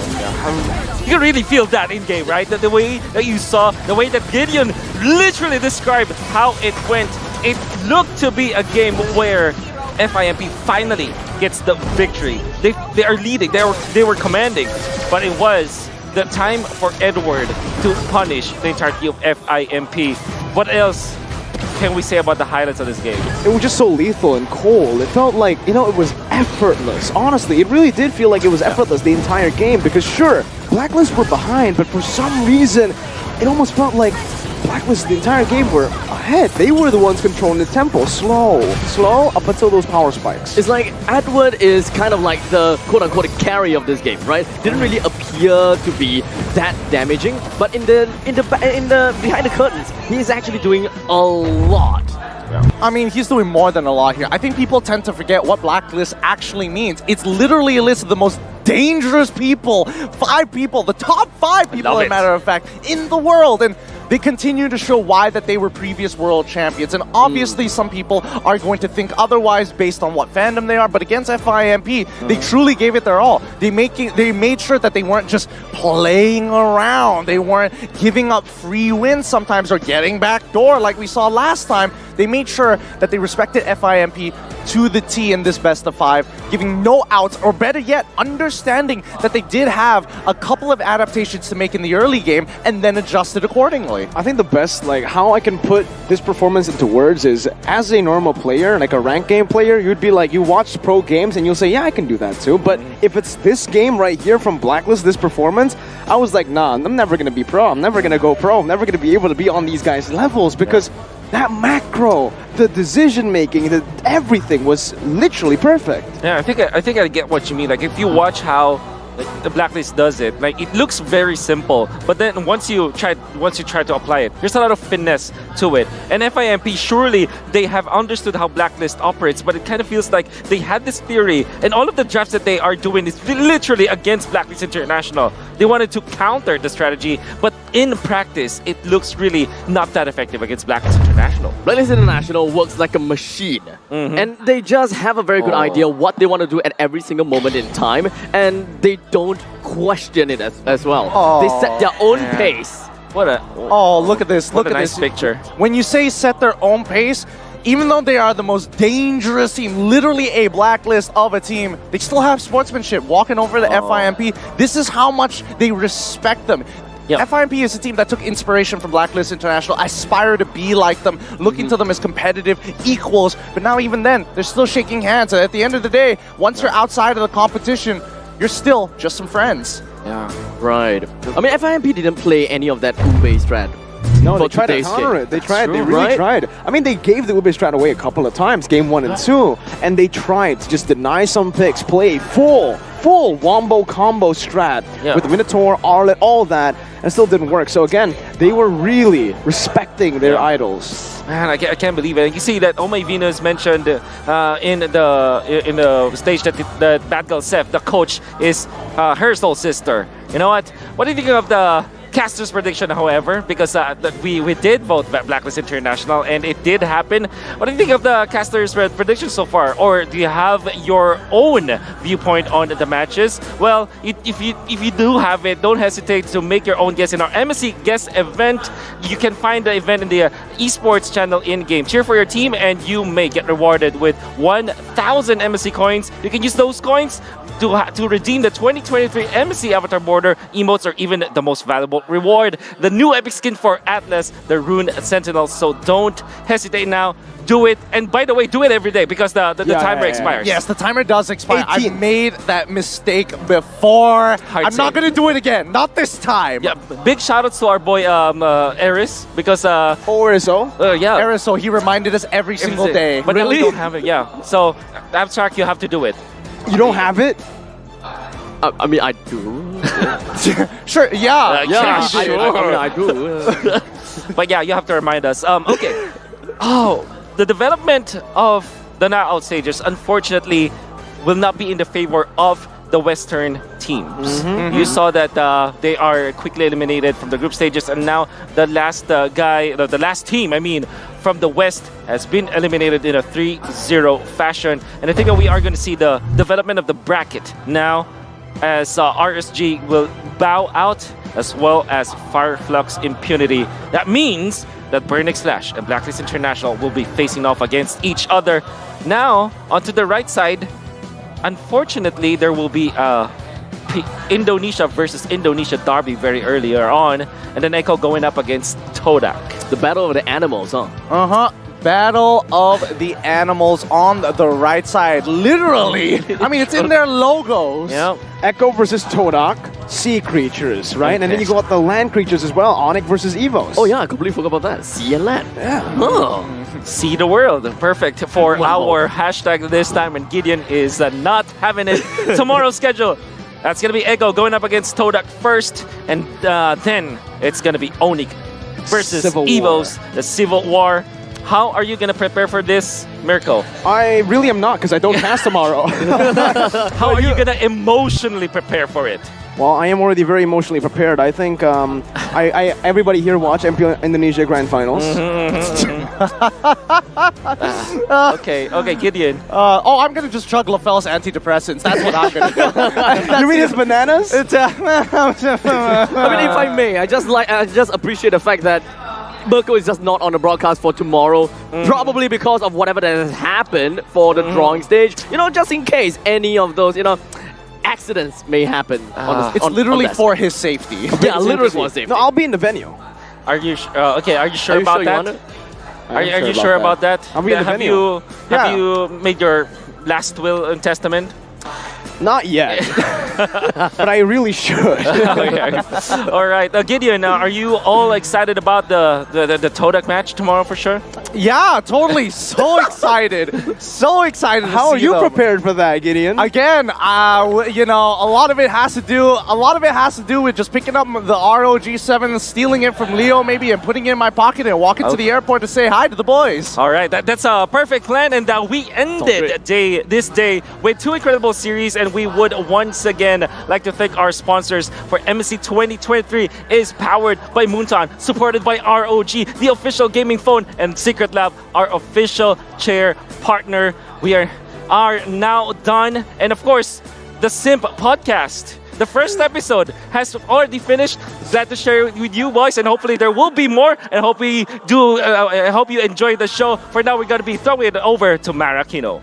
You can really feel that in game, right? The way that you saw, the way that Gideon literally described how it went. It looked to be a game where FIMP finally gets the victory. They are leading, they were commanding, but it was the time for Edward to punish the entirety of FIMP. What else can we say about the highlights of this game? It was just so lethal and cold. It felt like, you know, it was effortless. Honestly, it really did feel like it was effortless the entire game, because sure, Blacklist were behind, but for some reason, it almost felt like Blacklist the entire game were ahead. They were the ones controlling the tempo. Slow up until those power spikes. It's like Edward is kind of like the quote-unquote carry of this game, right? Didn't really appear to be that damaging, but in the behind the curtains, he's actually doing a lot. I mean, he's doing more than a lot here. I think people tend to forget what Blacklist actually means. It's literally a list of the most dangerous people, 5 people, the top 5 people, as a matter of fact, in the world. And they continue to show why that they were previous world champions. And obviously some people are going to think otherwise based on what fandom they are, but against FIMP, they truly gave it their all. They made sure that they weren't just playing around. They weren't giving up free wins sometimes or getting backdoor like we saw last time. They made sure that they respected FIMP to the T in this best of 5, giving no outs, or better yet, understanding that they did have a couple of adaptations to make in the early game and then adjusted accordingly. I think the best, like, how I can put this performance into words is, as a normal player, like a ranked game player, you'd be like, you watch pro games and you'll say, yeah, I can do that too. But if it's this game right here from Blacklist, this performance, I was like, nah, I'm never going to be pro. I'm never going to go pro. I'm never going to be able to be on these guys' levels, because that macro, the decision making, everything was literally perfect. Yeah, I think I get what you mean. Like, if you watch how the Blacklist does it, like, it looks very simple, but then once you try to apply it, there's a lot of finesse to it. And FIMP, surely they have understood how Blacklist operates, but it kind of feels like they had this theory, and all of the drafts that they are doing is literally against Blacklist International. They wanted to counter the strategy, but in practice, it looks really not that effective against Blacklist International. Blacklist International works like a machine, and they just have a very good idea what they want to do at every single moment in time, and they don't question it as well. They set their own pace. What a look at this! Look at nice this picture. When you say set their own pace, even though they are the most dangerous team, literally a Blacklist of a team, they still have sportsmanship. Walking over to FIMP, this is how much they respect them. Yep. FIMP is a team that took inspiration from Blacklist International, aspire to be like them, looking to them as competitive equals, but now even then, they're still shaking hands. And at the end of the day, once you're outside of the competition, you're still just some friends. Yeah, right. I mean, FIMP didn't play any of that Ube strat. No, they tried to counter it. They tried. They really tried. I mean, they gave the Ube strat away a couple of times, game 1 and 2, and they tried to just deny some picks, play full wombo combo strat with Minotaur, Arlet, all that, and still didn't work. So again, they were really respecting their idols. Man, I can't believe it. You see that Oh My Venus mentioned in the stage that Bad Girl Seth, the coach, is her soul sister. You know what? What do you think of the caster's prediction, however, because we did vote Blacklist International and it did happen. What do you think of the caster's prediction so far? Or do you have your own viewpoint on the matches? Well, if you do have it, don't hesitate to make your own guess in our MSC guest event. You can find the event in the esports channel in-game. Cheer for your team and you may get rewarded with 1,000 MSC coins. You can use those coins to redeem the 2023 MSC Avatar Border emotes or even the most valuable reward, the new epic skin for Atlas, the Rune Sentinel. So don't hesitate now. Do it. And by the way, do it every day because the timer expires. Yes, the timer does expire. 18. I made that mistake before. I'm not save. going to do it again. Not this time. Yeah, big shout outs to our boy Eris because Oriso. yeah. Ariso, he reminded us every single day. But now we don't have it. Yeah. So Abstract, you have to do it. You don't have it? I mean, I do. Sure, yeah. I do. But yeah, you have to remind us. Okay. Oh, the development of the knockout stages, unfortunately, will not be in the favor of the Western teams. You saw that they are quickly eliminated from the group stages, and now the last the last team, I mean, from the West has been eliminated in a 3-0 fashion. And I think that we are going to see the development of the bracket now, as RSG will bow out, as well as Flux Impunity. That means that Burnix Flash and Blacklist International will be facing off against each other. Now, onto the right side, unfortunately, there will be a Indonesia versus Indonesia derby very earlier on, and then Echo going up against Todak. The battle of the animals, huh? Battle of the animals on the right side. Literally. I mean, it's in their logos. Yeah. Echo versus Todak, sea creatures, right? And then you got the land creatures as well, Onyx versus Evos. Oh yeah, I completely forgot about that. Sea and land. Yeah. Oh. See the world. Perfect for our hashtag this time, and Gideon is not having it. Tomorrow's schedule. That's going to be Echo going up against Todak first, and then it's going to be Onyx versus Civil Evos, the Civil War. How are you going to prepare for this, Mirko? I really am not, because I don't cast tomorrow. How are you going to emotionally prepare for it? Well, I am already very emotionally prepared. I think everybody here watch Indonesia Grand Finals. Okay, Gideon. I'm going to just chug LaFell's antidepressants. That's what I'm going to do. You mean his bananas? I mean, if I may, I just appreciate the fact that Mirko is just not on the broadcast for tomorrow, probably because of whatever that has happened for the drawing stage. Just in case any of those, accidents may happen. It's literally for his safety. Yeah, literally for his safety. No, I'll be in the venue. Are you okay? Are you sure about that? Are you sure about that? I'll be in the venue. Have you made your last will and testament? Not yet, but I really should. All right, Gideon, are you all excited about the Todak match tomorrow for sure? Yeah, totally. So excited. So excited. How are you prepared for that, Gideon? Again, a lot of it has to do with just picking up the ROG7, stealing it from Leo maybe, and putting it in my pocket and walking to the airport to say hi to the boys. All right, that's a perfect plan, and we ended this day with two incredible series, and we would once again like to thank our sponsors for MSC 2023 is powered by Moonton, supported by ROG, the official gaming phone, and Secret Lab, our official chair partner. We are now done, and of course, the Simp podcast. The first episode has already finished. Glad to share it with you boys, and hopefully there will be more. And hope we do. I hope you enjoy the show. For now, we're gonna be throwing it over to Marakino.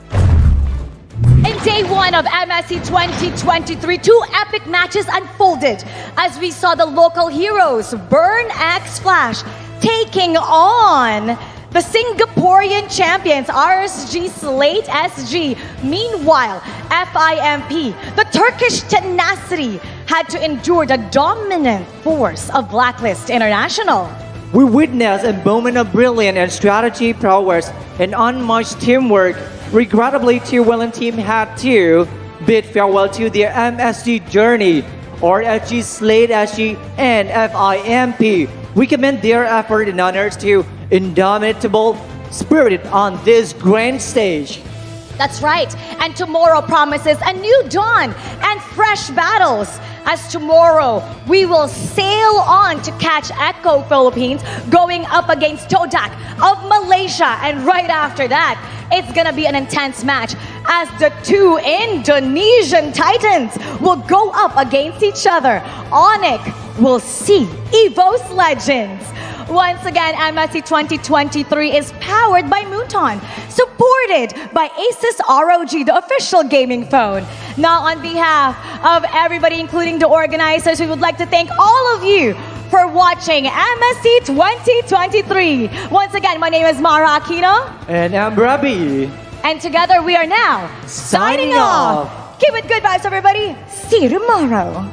In day one of MSC 2023, two epic matches unfolded as we saw the local heroes, Burn X Flash, taking on the Singaporean champions, RSG Slate SG. Meanwhile, FIMP, the Turkish tenacity, had to endure the dominant force of Blacklist International. We witnessed a moment of brilliant and strategy prowess and unmatched teamwork. Regrettably, Tier 1 and team had to bid farewell to their MSG journey. RSG, Slate SG, and FIMP. We commend their effort and honors to indomitable spirit on this grand stage. That's right, and tomorrow promises a new dawn and fresh battles. As tomorrow, we will sail on to catch Echo Philippines going up against Todak of Malaysia. And right after that, it's gonna be an intense match as the two Indonesian Titans will go up against each other. Onyx will see Evo's Legends. Once again, MSC 2023 is powered by Mooton, supported by Asus ROG, the official gaming phone. Now, on behalf of everybody, including the organizers, we would like to thank all of you for watching MSC 2023. Once again, my name is Mara Aquino. And I'm Robbie. And together we are now signing off. Keep it good vibes, everybody. See you tomorrow.